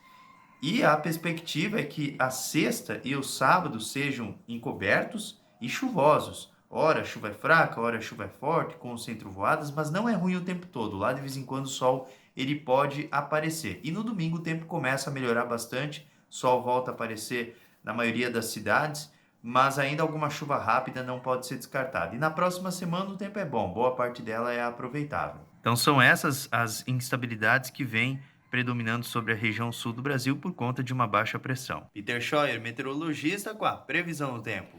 E a perspectiva é que a sexta e o sábado sejam encobertos e chuvosos. Ora a chuva é fraca, ora a chuva é forte, com ou sem trovoadas, mas não é ruim o tempo todo. Lá de vez em quando o sol ele pode aparecer. E no domingo o tempo começa a melhorar bastante, o sol volta a aparecer na maioria das cidades, mas ainda alguma chuva rápida não pode ser descartada. E na próxima semana o tempo é bom, boa parte dela é aproveitável. Então são essas as instabilidades que vêm predominando sobre a região sul do Brasil por conta de uma baixa pressão. Peter Scheuer, meteorologista, com a previsão do tempo.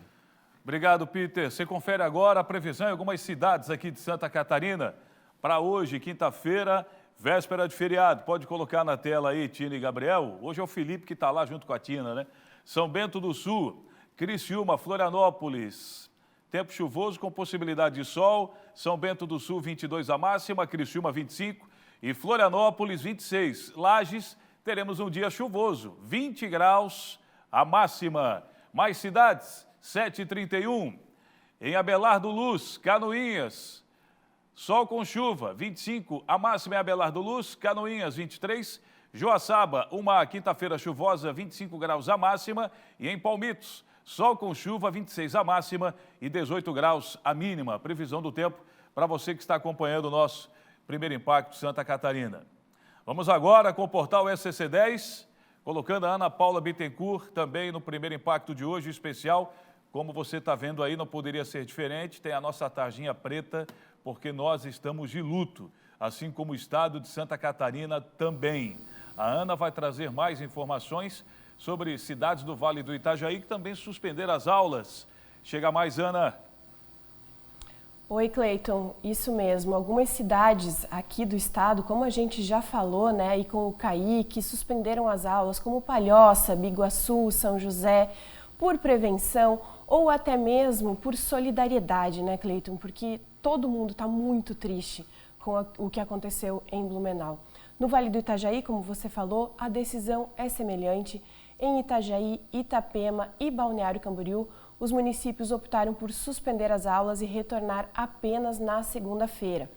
Obrigado, Peter. Você confere agora a previsão em algumas cidades aqui de Santa Catarina para hoje, quinta-feira, véspera de feriado. Pode colocar na tela aí, Tina e Gabriel. Hoje é o Felipe que está lá junto com a Tina, né? São Bento do Sul, Criciúma, Florianópolis. Tempo chuvoso com possibilidade de sol. São Bento do Sul, 22 a máxima. Criciúma, 25. E Florianópolis, 26. Lages, teremos um dia chuvoso, 20 graus a máxima. Mais cidades, 7h31. Em Abelardo Luz, Canoinhas, sol com chuva, 25 a máxima em Abelardo Luz, Canoinhas, 23. Joaçaba, uma quinta-feira chuvosa, 25 graus a máxima. E em Palmitos, sol com chuva, 26 a máxima e 18 graus a mínima. Previsão do tempo para você que está acompanhando o nosso Primeiro Impacto Santa Catarina. Vamos agora com o portal SCC10, colocando a Ana Paula Bittencourt também no Primeiro Impacto de hoje, especial. Como você está vendo aí, não poderia ser diferente, tem a nossa tarjinha preta, porque nós estamos de luto, assim como o estado de Santa Catarina também. A Ana vai trazer mais informações sobre cidades do Vale do Itajaí que também suspenderam as aulas. Chega mais, Ana. Oi, Cleiton, isso mesmo. Algumas cidades aqui do estado, como a gente já falou, né, e com o CAI, que suspenderam as aulas, como Palhoça, Biguaçu, São José, por prevenção ou até mesmo por solidariedade, né, Cleiton? Porque todo mundo está muito triste com o que aconteceu em Blumenau. No Vale do Itajaí, como você falou, a decisão é semelhante. Em Itajaí, Itapema e Balneário Camboriú, os municípios optaram por suspender as aulas e retornar apenas na segunda-feira.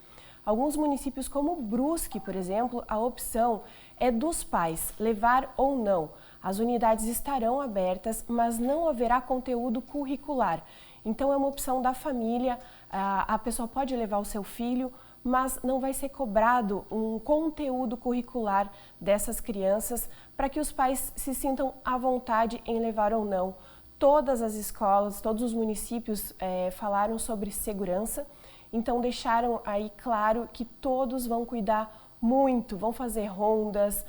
Alguns municípios, como Brusque, por exemplo, a opção é dos pais levar ou não. As unidades estarão abertas, mas não haverá conteúdo curricular. Então, é uma opção da família, a pessoa pode levar o seu filho, mas não vai ser cobrado um conteúdo curricular dessas crianças para que os pais se sintam à vontade em levar ou não. Todas as escolas, todos os municípios falaram sobre segurança, então deixaram aí claro que todos vão cuidar muito, vão fazer rondas,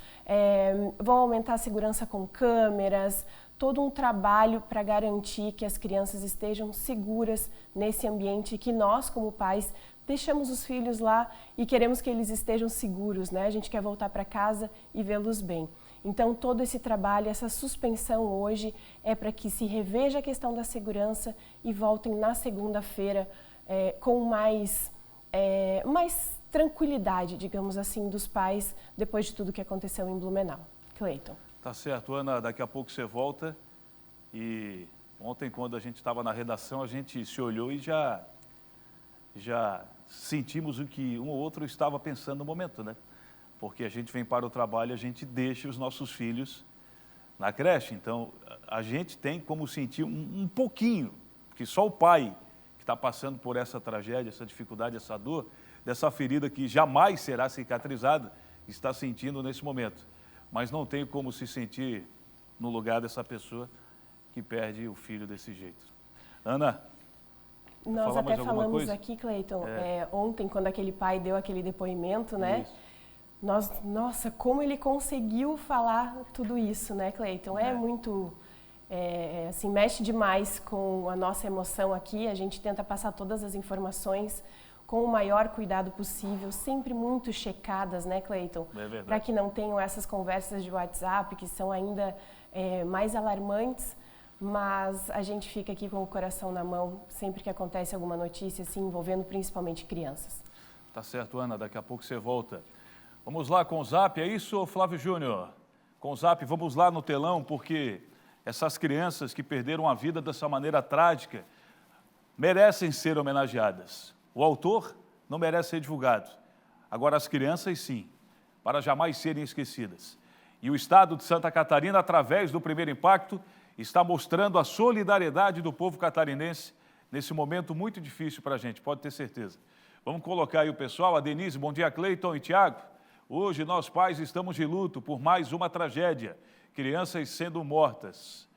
vão aumentar a segurança com câmeras, todo um trabalho para garantir que as crianças estejam seguras nesse ambiente que nós, como pais, deixamos os filhos lá e queremos que eles estejam seguros, né? A gente quer voltar para casa e vê-los bem. Então, todo esse trabalho, essa suspensão hoje é para que se reveja a questão da segurança e voltem na segunda-feira com mais tranquilidade, digamos assim, dos pais, depois de tudo que aconteceu em Blumenau. Cleiton. Tá certo, Ana, daqui a pouco você volta. E ontem, quando a gente estava na redação, a gente se olhou e já sentimos o que um ou outro estava pensando no momento, né? Porque a gente vem para o trabalho, a gente deixa os nossos filhos na creche. Então, a gente tem como sentir um pouquinho, que só o pai que está passando por essa tragédia, essa dificuldade, essa dor, dessa ferida que jamais será cicatrizada, está sentindo nesse momento. Mas não tem como se sentir no lugar dessa pessoa que perde o filho desse jeito. Ana? Nós até falamos aqui, Cleiton, ontem, quando aquele pai deu aquele depoimento, né? Nossa, como ele conseguiu falar tudo isso, né, Cleiton? É muito, assim, mexe demais com a nossa emoção aqui. A gente tenta passar todas as informações com o maior cuidado possível, sempre muito checadas, né, Cleiton? Para que não tenham essas conversas de WhatsApp que são ainda mais alarmantes. Mas a gente fica aqui com o coração na mão sempre que acontece alguma notícia assim, envolvendo principalmente crianças. Tá certo, Ana, daqui a pouco você volta. Vamos lá com o Zap, é isso, Flávio Júnior? Com o Zap, vamos lá no telão, porque essas crianças que perderam a vida dessa maneira trágica merecem ser homenageadas. O autor não merece ser divulgado. Agora, as crianças, sim, para jamais serem esquecidas. E o Estado de Santa Catarina, através do Primeiro Impacto, está mostrando a solidariedade do povo catarinense nesse momento muito difícil para a gente, pode ter certeza. Vamos colocar aí o pessoal, a Denise, bom dia, Cleiton e Tiago. Hoje nós pais estamos de luto por mais uma tragédia, crianças sendo mortas.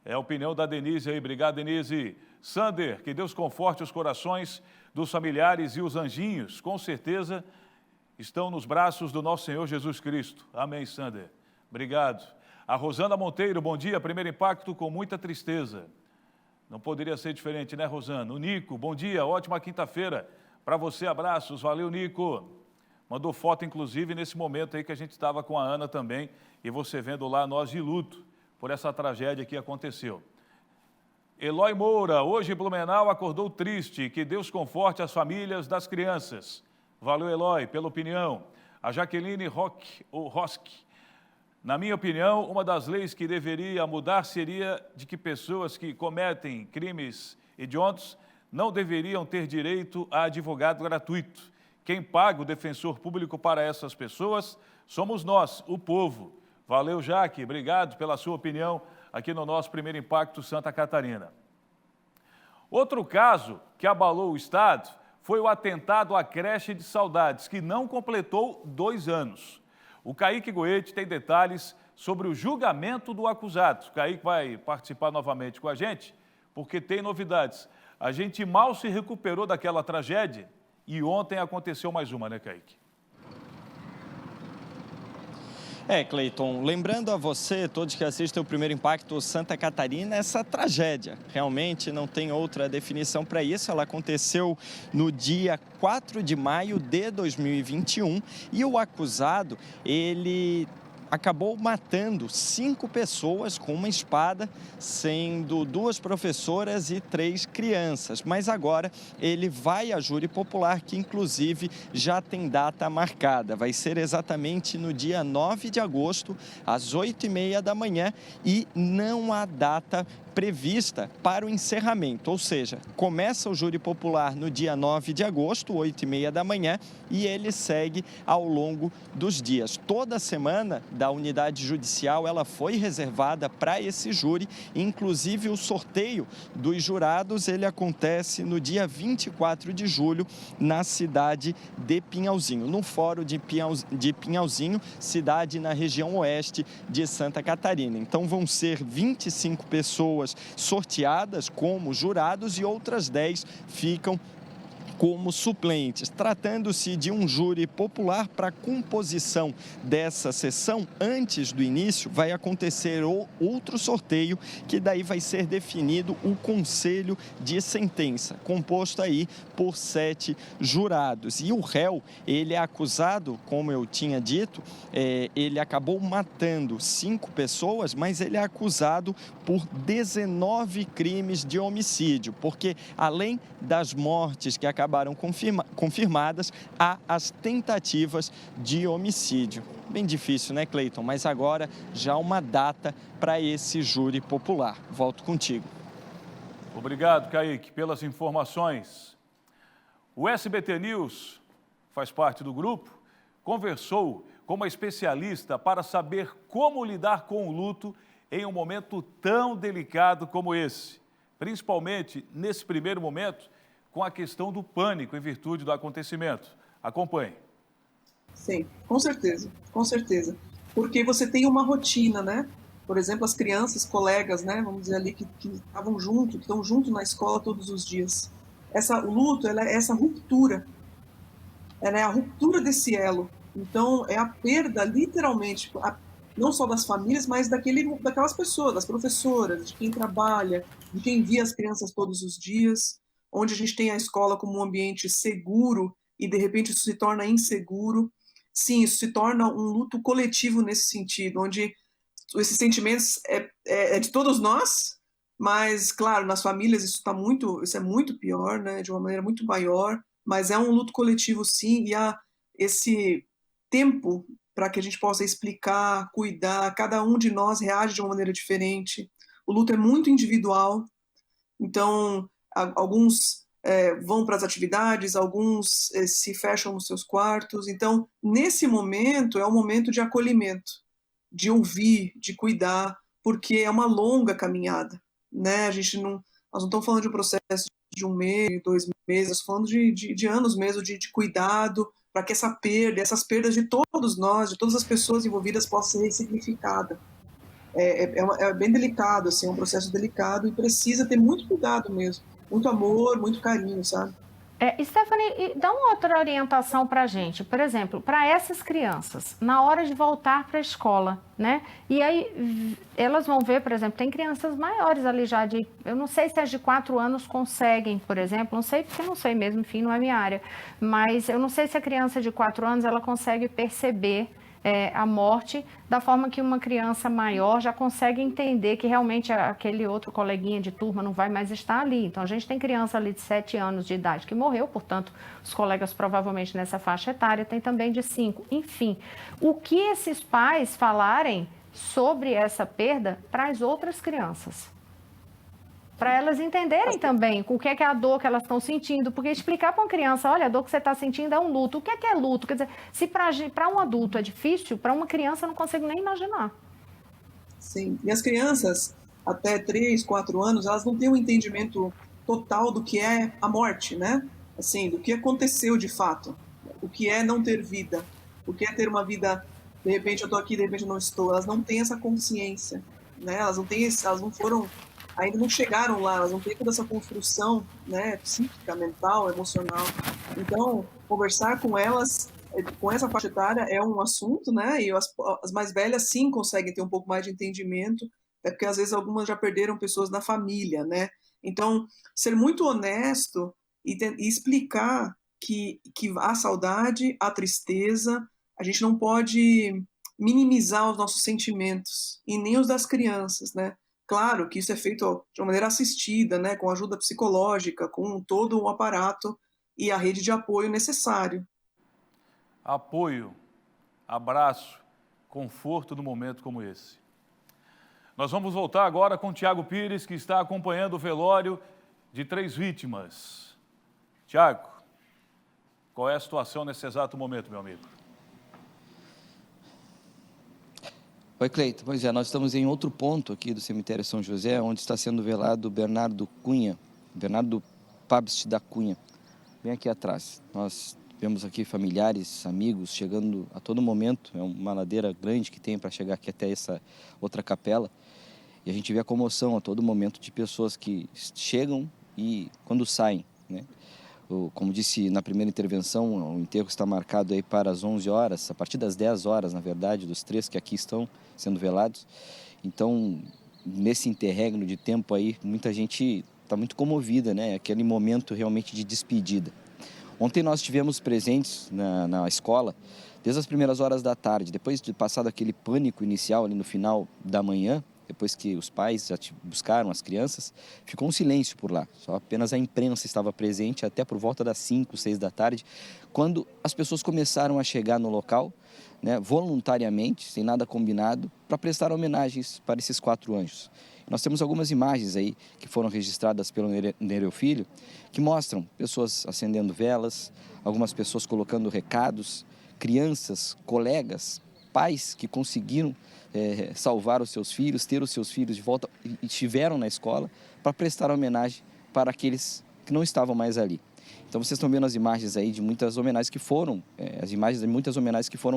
É a opinião da Denise aí, obrigado, Denise. Sander, que Deus conforte os corações dos familiares e os anjinhos, com certeza estão nos braços do nosso Senhor Jesus Cristo. Amém, Sander. Obrigado. A Rosana Monteiro, bom dia, Primeiro Impacto com muita tristeza. Não poderia ser diferente, né, Rosana? O Nico, bom dia, ótima quinta-feira. Para você, abraços, valeu, Nico. Mandou foto, inclusive, nesse momento aí que a gente estava com a Ana também, e você vendo lá nós de luto por essa tragédia que aconteceu. Eloy Moura, hoje Blumenau acordou triste, que Deus conforte as famílias das crianças. Valeu, Eloy, pela opinião. A Jaqueline Roski, na minha opinião, uma das leis que deveria mudar seria de que pessoas que cometem crimes hediondos não deveriam ter direito a advogado gratuito. Quem paga o defensor público para essas pessoas somos nós, o povo. Valeu, Jaque, obrigado pela sua opinião aqui no nosso Primeiro Impacto Santa Catarina. Outro caso que abalou o Estado foi o atentado à creche de Saudades, que não completou 2 anos. O Kaique Goethe tem detalhes sobre o julgamento do acusado. O Kaique vai participar novamente com a gente, porque tem novidades. A gente mal se recuperou daquela tragédia e ontem aconteceu mais uma, né, Kaique? Cleiton, lembrando a você, todos que assistem o Primeiro Impacto Santa Catarina, essa tragédia realmente não tem outra definição para isso. Ela aconteceu no dia 4 de maio de 2021 e o acusado, ele acabou matando 5 pessoas com uma espada, sendo 2 professoras e 3 crianças. Mas agora ele vai a júri popular, que inclusive já tem data marcada. Vai ser exatamente no dia 9 de agosto, às 8h30 da manhã, e não há data prevista para o encerramento, ou seja, começa o júri popular no dia 9 de agosto, 8h30 da manhã, e ele segue ao longo dos dias. Toda semana da unidade judicial ela foi reservada para esse júri, inclusive o sorteio dos jurados ele acontece no dia 24 de julho na cidade de Pinhalzinho, no Fórum de Pinhalzinho, cidade na região oeste de Santa Catarina. Então vão ser 25 pessoas sorteadas como jurados e outras 10 ficam como suplentes. Tratando-se de um júri popular, para a composição dessa sessão, antes do início, vai acontecer outro sorteio, que daí vai ser definido o conselho de sentença, composto aí por 7 jurados. E o réu, ele é acusado, como eu tinha dito, ele acabou matando 5 pessoas, mas ele é acusado por 19 crimes de homicídio, porque além das mortes que acabaram confirmadas, há as tentativas de homicídio. Bem difícil, né, Cleiton? Mas agora já uma data para esse júri popular. Volto contigo. Obrigado, Kaique, pelas informações. O SBT News, faz parte do grupo, conversou com uma especialista para saber como lidar com o luto em um momento tão delicado como esse, principalmente nesse primeiro momento, com a questão do pânico em virtude do acontecimento. Acompanhe. Sim, com certeza, porque você tem uma rotina, né? Por exemplo, as crianças, colegas, né? Vamos dizer ali que estavam juntos, que estão juntos na escola todos os dias. O luto, ela é essa ruptura, ela é a ruptura desse elo. Então, é a perda, literalmente, não só das famílias, mas daquelas pessoas, das professoras, de quem trabalha, de quem via as crianças todos os dias, onde a gente tem a escola como um ambiente seguro e, de repente, isso se torna inseguro. Sim, isso se torna um luto coletivo nesse sentido, onde esses sentimentos é de todos nós, mas, claro, nas famílias isso é muito pior, né, de uma maneira muito maior, mas é um luto coletivo, sim, e há esse tempo para que a gente possa explicar, cuidar, cada um de nós reage de uma maneira diferente. O luto é muito individual, então alguns vão para as atividades, alguns se fecham nos seus quartos. Então, nesse momento, é um momento de acolhimento, de ouvir, de cuidar, porque é uma longa caminhada, né? Nós não estamos falando de um processo de 1 mês, 2 meses, nós estamos falando de anos mesmo, de cuidado, para que essas perdas de todos nós, de todas as pessoas envolvidas, possam ser ressignificadas. É bem delicado, assim, é um processo delicado e precisa ter muito cuidado mesmo. Muito amor, muito carinho, sabe? Stephanie, dá uma outra orientação para a gente. Por exemplo, para essas crianças, na hora de voltar para a escola, né? E aí elas vão ver, por exemplo, tem crianças maiores ali já eu não sei se as de 4 anos conseguem, por exemplo, não sei porque não sei mesmo, enfim, não é minha área. Mas eu não sei se a criança de 4 anos ela consegue perceber a morte da forma que uma criança maior já consegue entender que realmente aquele outro coleguinha de turma não vai mais estar ali. Então, a gente tem criança ali de 7 anos de idade que morreu, portanto, os colegas provavelmente nessa faixa etária tem também de 5. Enfim, o que esses pais falarem sobre essa perda para as outras crianças? Para elas entenderem também o que é a dor que elas estão sentindo, porque explicar para uma criança, olha, a dor que você está sentindo é um luto. O que é luto? Quer dizer, se para um adulto é difícil, para uma criança eu não consigo nem imaginar. Sim, e as crianças até 3, 4 anos, elas não têm um entendimento total do que é a morte, né? Assim, do que aconteceu de fato, o que é não ter vida, o que é ter uma vida, de repente eu estou aqui, de repente eu não estou. Elas não têm essa consciência, né? Elas não foram... ainda não chegaram lá, elas não têm toda essa construção, né, psíquica, mental, emocional. Então, conversar com elas, com essa faixa etária, é um assunto, né, e as mais velhas, sim, conseguem ter um pouco mais de entendimento, até porque, às vezes, algumas já perderam pessoas na família, né. Então, ser muito honesto e explicar que a saudade, a tristeza, a gente não pode minimizar os nossos sentimentos e nem os das crianças, né? Claro que isso é feito de uma maneira assistida, né, com ajuda psicológica, com todo o aparato e a rede de apoio necessário. Apoio, abraço, conforto num momento como esse. Nós vamos voltar agora com o Tiago Pires, que está acompanhando o velório de 3 vítimas. Tiago, qual é a situação nesse exato momento, meu amigo? Oi, Cleiton. Pois é, nós estamos em outro ponto aqui do cemitério São José, onde está sendo velado Bernardo Cunha, Bernardo Pabst da Cunha, bem aqui atrás. Nós vemos aqui familiares, amigos, chegando a todo momento. É uma ladeira grande que tem para chegar aqui até essa outra capela. E a gente vê a comoção a todo momento de pessoas que chegam e quando saem, né? Como disse na primeira intervenção, o enterro está marcado aí para as 11 horas, a partir das 10 horas, na verdade, dos 3 que aqui estão sendo velados. Então, nesse interregno de tempo aí, muita gente está muito comovida, né? Aquele momento realmente de despedida. Ontem nós estivemos presentes na escola, desde as primeiras horas da tarde, depois de passado aquele pânico inicial ali no final da manhã, depois que os pais já buscaram as crianças, ficou um silêncio por lá. Só apenas a imprensa estava presente até por volta das 5, 6 da tarde, quando as pessoas começaram a chegar no local, né, voluntariamente, sem nada combinado, para prestar homenagens para esses 4 anjos. Nós temos algumas imagens aí que foram registradas pelo Nereu Filho, que mostram pessoas acendendo velas, algumas pessoas colocando recados, crianças, colegas, pais que conseguiram salvar os seus filhos, ter os seus filhos de volta e estiveram na escola para prestar homenagem para aqueles que não estavam mais ali. Então vocês estão vendo as imagens aí de muitas homenagens que foram,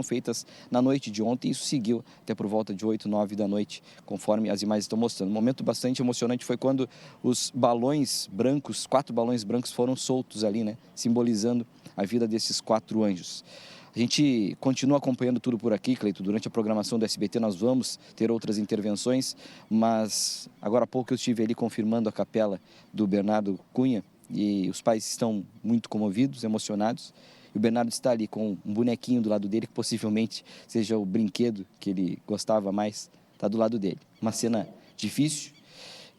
feitas na noite de ontem. Isso seguiu até por volta de 8, 9 da noite, conforme as imagens estão mostrando. Um momento bastante emocionante foi quando os balões brancos, 4 balões brancos foram soltos ali, né, simbolizando a vida desses 4 anjos. A gente continua acompanhando tudo por aqui, Cleiton. Durante a programação do SBT nós vamos ter outras intervenções, mas agora há pouco eu estive ali confirmando a capela do Bernardo Cunha e os pais estão muito comovidos, emocionados. E o Bernardo está ali com um bonequinho do lado dele, que possivelmente seja o brinquedo que ele gostava mais, está do lado dele. Uma cena difícil,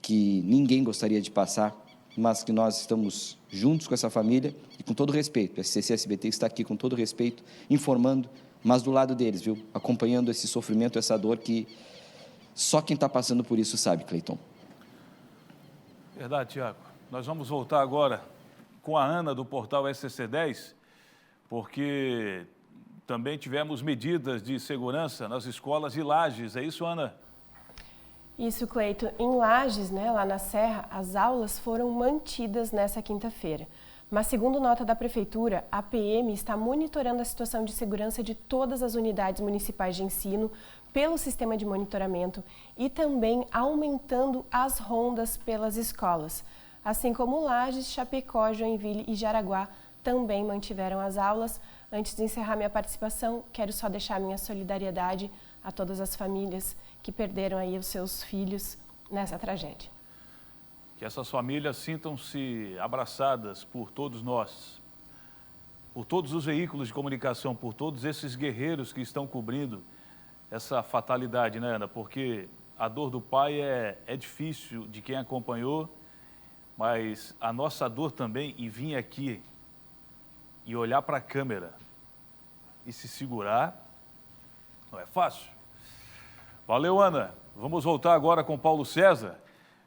que ninguém gostaria de passar, mas que nós estamos juntos com essa família e com todo respeito. A SCC-SBT está aqui com todo respeito, informando, mas do lado deles, viu? Acompanhando esse sofrimento, essa dor que só quem está passando por isso sabe, Cleiton. Verdade, Tiago. Nós vamos voltar agora com a Ana do portal SCC10, porque também tivemos medidas de segurança nas escolas de Lages. É isso, Ana? Isso, Cleiton. Em Lages, né, lá na Serra, as aulas foram mantidas nessa quinta-feira. Mas, segundo nota da Prefeitura, a PM está monitorando a situação de segurança de todas as unidades municipais de ensino pelo sistema de monitoramento e também aumentando as rondas pelas escolas. Assim como Lages, Chapecó, Joinville e Jaraguá também mantiveram as aulas. Antes de encerrar minha participação, quero só deixar minha solidariedade a todas as famílias que perderam aí os seus filhos nessa tragédia. Que essas famílias sintam-se abraçadas por todos nós, por todos os veículos de comunicação, por todos esses guerreiros que estão cobrindo essa fatalidade, né, Ana? Porque a dor do pai é difícil de quem acompanhou, mas a nossa dor também, e vir aqui e olhar para a câmera e se segurar, não é fácil. Valeu, Ana. Vamos voltar agora com Paulo César,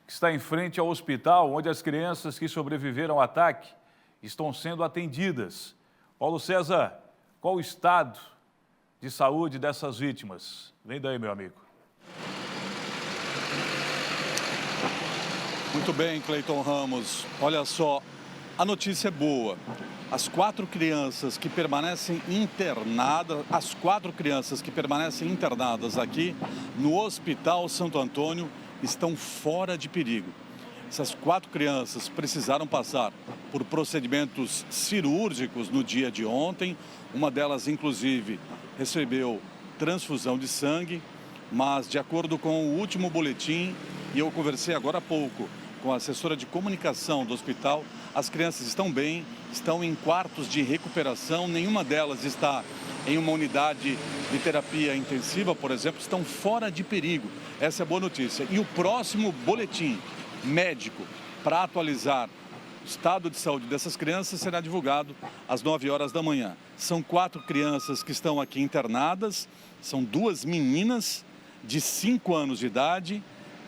que está em frente ao hospital, onde as crianças que sobreviveram ao ataque estão sendo atendidas. Paulo César, qual o estado de saúde dessas vítimas? Vem daí, meu amigo. Muito bem, Cleiton Ramos. Olha só, a notícia é boa. As 4 crianças que permanecem internadas aqui no Hospital Santo Antônio estão fora de perigo. Essas 4 crianças precisaram passar por procedimentos cirúrgicos no dia de ontem. Uma delas, inclusive, recebeu transfusão de sangue, mas de acordo com o último boletim, e eu conversei agora há pouco com a assessora de comunicação do hospital, as crianças estão bem, estão em quartos de recuperação, nenhuma delas está em uma unidade de terapia intensiva, por exemplo, estão fora de perigo. Essa é a boa notícia. E o próximo boletim médico para atualizar o estado de saúde dessas crianças será divulgado às 9 horas da manhã. São 4 crianças que estão aqui internadas, são 2 meninas de 5 anos de idade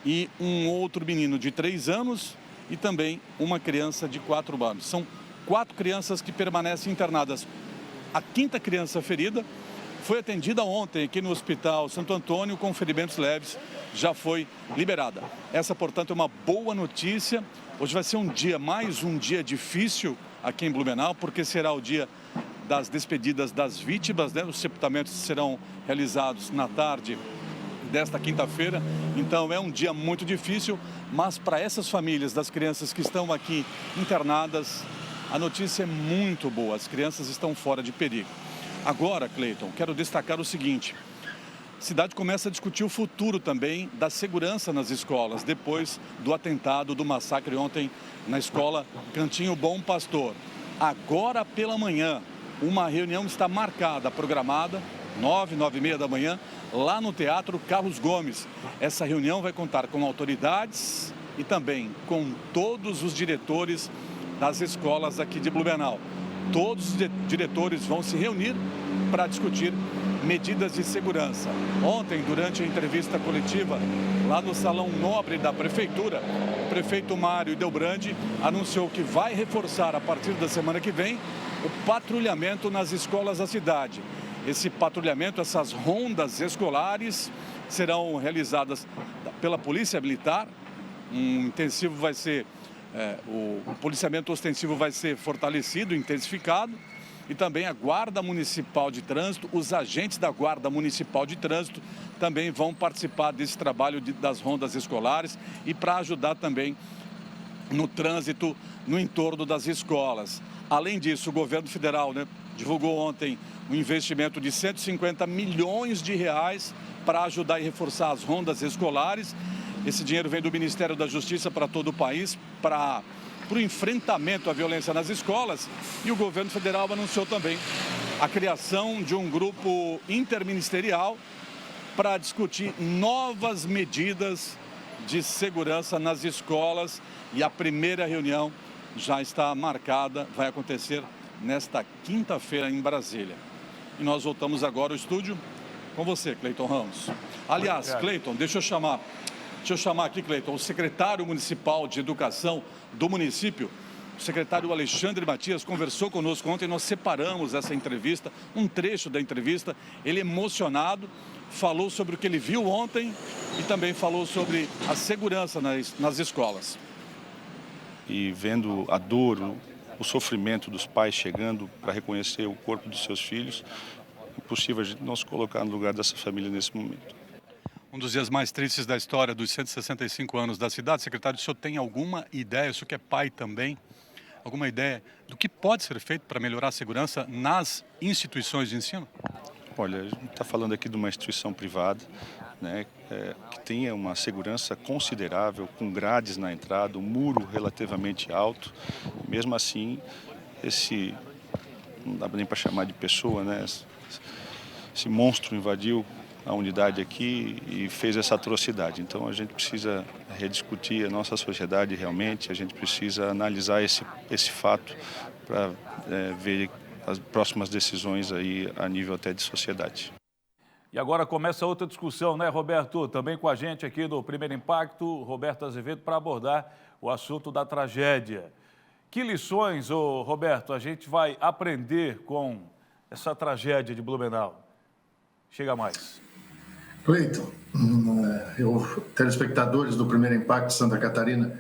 e um outro menino de 3 anos e também uma criança de 4 anos. São 4 crianças que permanecem internadas. A 5ª criança ferida foi atendida ontem aqui no Hospital Santo Antônio com ferimentos leves, já foi liberada. Essa, portanto, é uma boa notícia. Hoje vai ser mais um dia difícil aqui em Blumenau, porque será o dia das despedidas das vítimas, né? Os sepultamentos serão realizados na tarde desta quinta-feira. Então é um dia muito difícil, mas para essas famílias das crianças que estão aqui internadas, a notícia é muito boa. As crianças estão fora de perigo. Agora, Cleiton, quero destacar o seguinte: a cidade começa a discutir o futuro também da segurança nas escolas, depois do atentado, do massacre ontem na escola Cantinho Bom Pastor. Agora pela manhã, uma reunião está marcada, programada, 9h30 da manhã, lá no Teatro Carlos Gomes. Essa reunião vai contar com autoridades e também com todos os diretores das escolas aqui de Blumenau. Todos os diretores vão se reunir para discutir medidas de segurança. Ontem, durante a entrevista coletiva, lá no Salão Nobre da Prefeitura, o prefeito Mário Delbrandi anunciou que vai reforçar, a partir da semana que vem, o patrulhamento nas escolas da cidade. Esse patrulhamento, essas rondas escolares, serão realizadas pela Polícia Militar. O policiamento ostensivo vai ser fortalecido, intensificado, e também a Guarda Municipal de Trânsito, os agentes da Guarda Municipal de Trânsito também vão participar desse trabalho das rondas escolares e para ajudar também no trânsito no entorno das escolas. Além disso, o governo federal, divulgou ontem um investimento de 150 milhões de reais para ajudar e reforçar as rondas escolares. Esse dinheiro vem do Ministério da Justiça para todo o país, para o enfrentamento à violência nas escolas. E o governo federal anunciou também a criação de um grupo interministerial para discutir novas medidas de segurança nas escolas. E a primeira reunião já está marcada, vai acontecer nesta quinta-feira em Brasília. E nós voltamos agora ao estúdio com você, Cleiton Ramos. Aliás, Cleiton, deixa eu chamar aqui, Cleiton, o secretário municipal de educação do município, o secretário Alexandre Matias, conversou conosco ontem. Nós separamos essa entrevista, um trecho da entrevista. Ele emocionado, falou sobre o que ele viu ontem e também falou sobre a segurança nas escolas. E vendo a dor, o sofrimento dos pais chegando para reconhecer o corpo dos seus filhos, é impossível a gente não se colocar no lugar dessa família nesse momento. Um dos dias mais tristes da história dos 165 anos da cidade. Secretário, o senhor tem alguma ideia, o senhor que é pai também, alguma ideia do que pode ser feito para melhorar a segurança nas instituições de ensino? Olha, a gente está falando aqui de uma instituição privada, que tenha uma segurança considerável, com grades na entrada, um muro relativamente alto. Mesmo assim, não dá nem para chamar de pessoa, esse monstro invadiu a unidade aqui e fez essa atrocidade. Então a gente precisa rediscutir a nossa sociedade realmente, a gente precisa analisar esse fato para ver as próximas decisões aí a nível até de sociedade. E agora começa outra discussão, Roberto? Também com a gente aqui no Primeiro Impacto, Roberto Azevedo, para abordar o assunto da tragédia. Que lições, Roberto, a gente vai aprender com essa tragédia de Blumenau? Chega mais. Cleiton, telespectadores do Primeiro Impacto de Santa Catarina,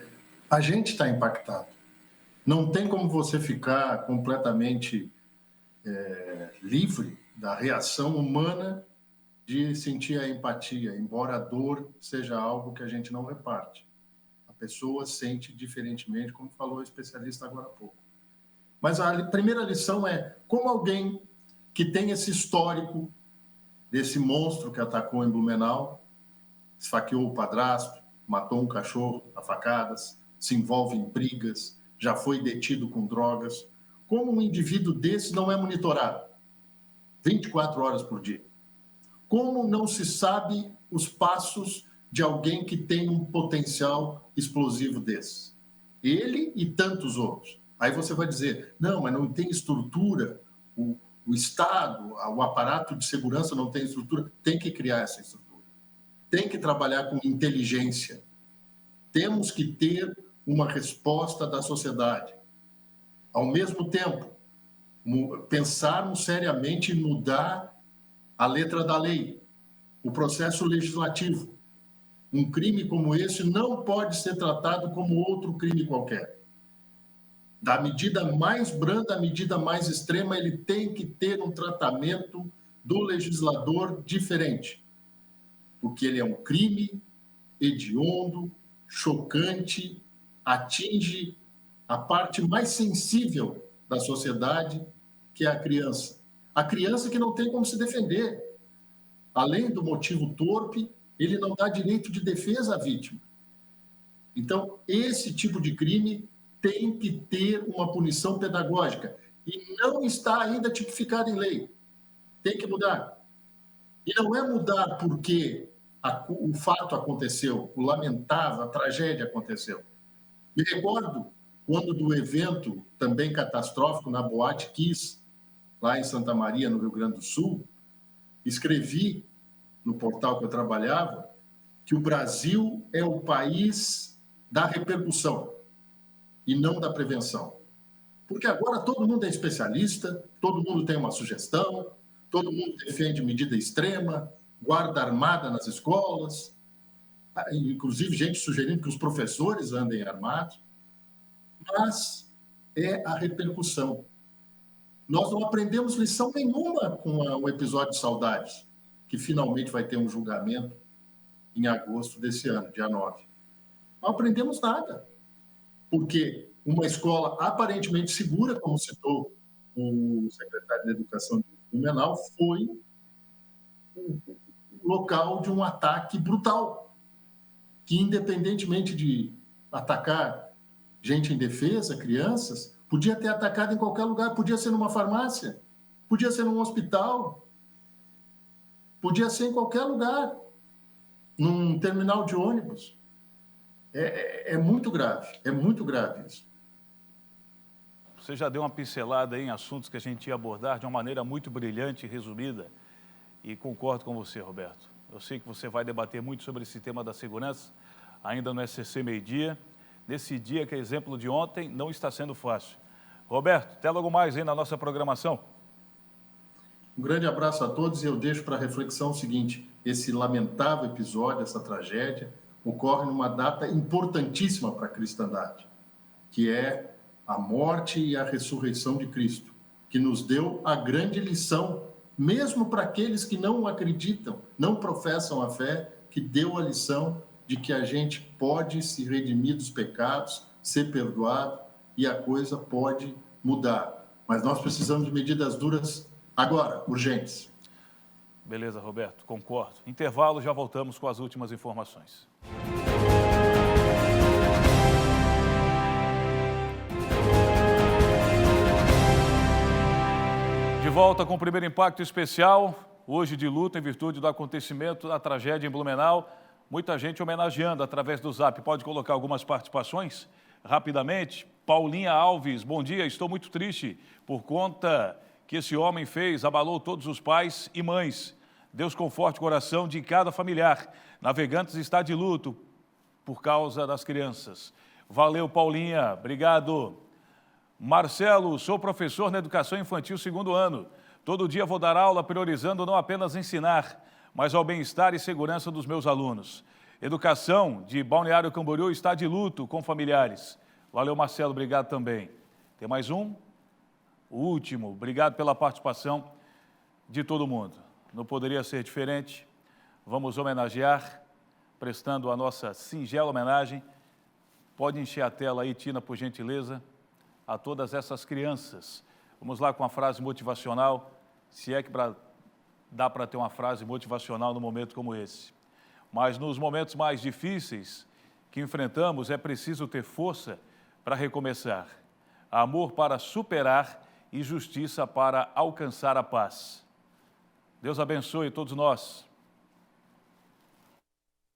a gente está impactado. Não tem como você ficar completamente livre da reação humana de sentir a empatia, embora a dor seja algo que a gente não reparte. A pessoa sente diferentemente, como falou o especialista agora há pouco. Mas a primeira lição é como alguém que tem esse histórico desse monstro que atacou em Blumenau, esfaqueou o padrasto, matou um cachorro a facadas, se envolve em brigas, já foi detido com drogas. Como um indivíduo desse não é monitorado? 24 horas por dia. Como não se sabe os passos de alguém que tem um potencial explosivo desse? Ele e tantos outros. Aí você vai dizer, não, mas não tem estrutura, o Estado, o aparato de segurança não tem estrutura. Tem que criar essa estrutura. Tem que trabalhar com inteligência. Temos que ter uma resposta da sociedade. Ao mesmo tempo, pensarmos seriamente em mudar a letra da lei, o processo legislativo. Um crime como esse não pode ser tratado como outro crime qualquer. Da medida mais branda à medida mais extrema, ele tem que ter um tratamento do legislador diferente, porque ele é um crime hediondo, chocante, atinge a parte mais sensível da sociedade, que é a criança. A criança que não tem como se defender. Além do motivo torpe, ele não dá direito de defesa à vítima. Então, esse tipo de crime tem que ter uma punição pedagógica e não está ainda tipificado em lei. Tem que mudar. E não é mudar porque o fato aconteceu, o lamentável, a tragédia aconteceu. Me recordo quando do evento também catastrófico na Boate Kiss, lá em Santa Maria, no Rio Grande do Sul, escrevi no portal que eu trabalhava que o Brasil é o país da repercussão e não da prevenção. Porque agora todo mundo é especialista, todo mundo tem uma sugestão, todo mundo defende medida extrema, guarda armada nas escolas, inclusive gente sugerindo que os professores andem armados, mas é a repercussão. Nós não aprendemos lição nenhuma com o episódio de Saudades, que finalmente vai ter um julgamento em agosto desse ano, dia 9. Não aprendemos nada, porque uma escola aparentemente segura, como citou o secretário de Educação de Blumenau, foi o local de um ataque brutal, que independentemente de atacar gente em defesa, crianças, podia ter atacado em qualquer lugar, podia ser numa farmácia, podia ser num hospital, podia ser em qualquer lugar, num terminal de ônibus. É muito grave isso. Você já deu uma pincelada em assuntos que a gente ia abordar de uma maneira muito brilhante e resumida, e concordo com você, Roberto. Eu sei que você vai debater muito sobre esse tema da segurança, ainda no SCC meio-dia, nesse dia que é exemplo de ontem, não está sendo fácil. Roberto, tem algo mais aí na nossa programação? Um grande abraço a todos e eu deixo para reflexão o seguinte: esse lamentável episódio, essa tragédia, ocorre numa data importantíssima para a cristandade, que é a morte e a ressurreição de Cristo, que nos deu a grande lição, mesmo para aqueles que não acreditam, não professam a fé, que deu a lição de que a gente pode se redimir dos pecados, ser perdoado e a coisa pode mudar. Mas nós precisamos de medidas duras agora, urgentes. Beleza, Roberto, concordo. Intervalo, já voltamos com as últimas informações. De volta com o primeiro impacto especial, hoje de luta em virtude do acontecimento da tragédia em Blumenau. Muita gente homenageando através do Zap. Pode colocar algumas participações rapidamente? Paulinha Alves, bom dia, estou muito triste por conta que esse homem fez, abalou todos os pais e mães. Deus conforte o coração de cada familiar. Navegantes está de luto por causa das crianças. Valeu, Paulinha, obrigado. Marcelo, sou professor na Educação Infantil 2º ano. Todo dia vou dar aula priorizando não apenas ensinar, mas ao bem-estar e segurança dos meus alunos. Educação de Balneário Camboriú está de luto com familiares. Valeu, Marcelo, obrigado também. Tem mais um? O último, obrigado pela participação de todo mundo. Não poderia ser diferente. Vamos homenagear, prestando a nossa singela homenagem. Pode encher a tela aí, Tina, por gentileza, a todas essas crianças. Vamos lá com a frase motivacional, se é que dá para ter uma frase motivacional num momento como esse. Mas nos momentos mais difíceis que enfrentamos, é preciso ter força para recomeçar, amor para superar e justiça para alcançar a paz. Deus abençoe todos nós.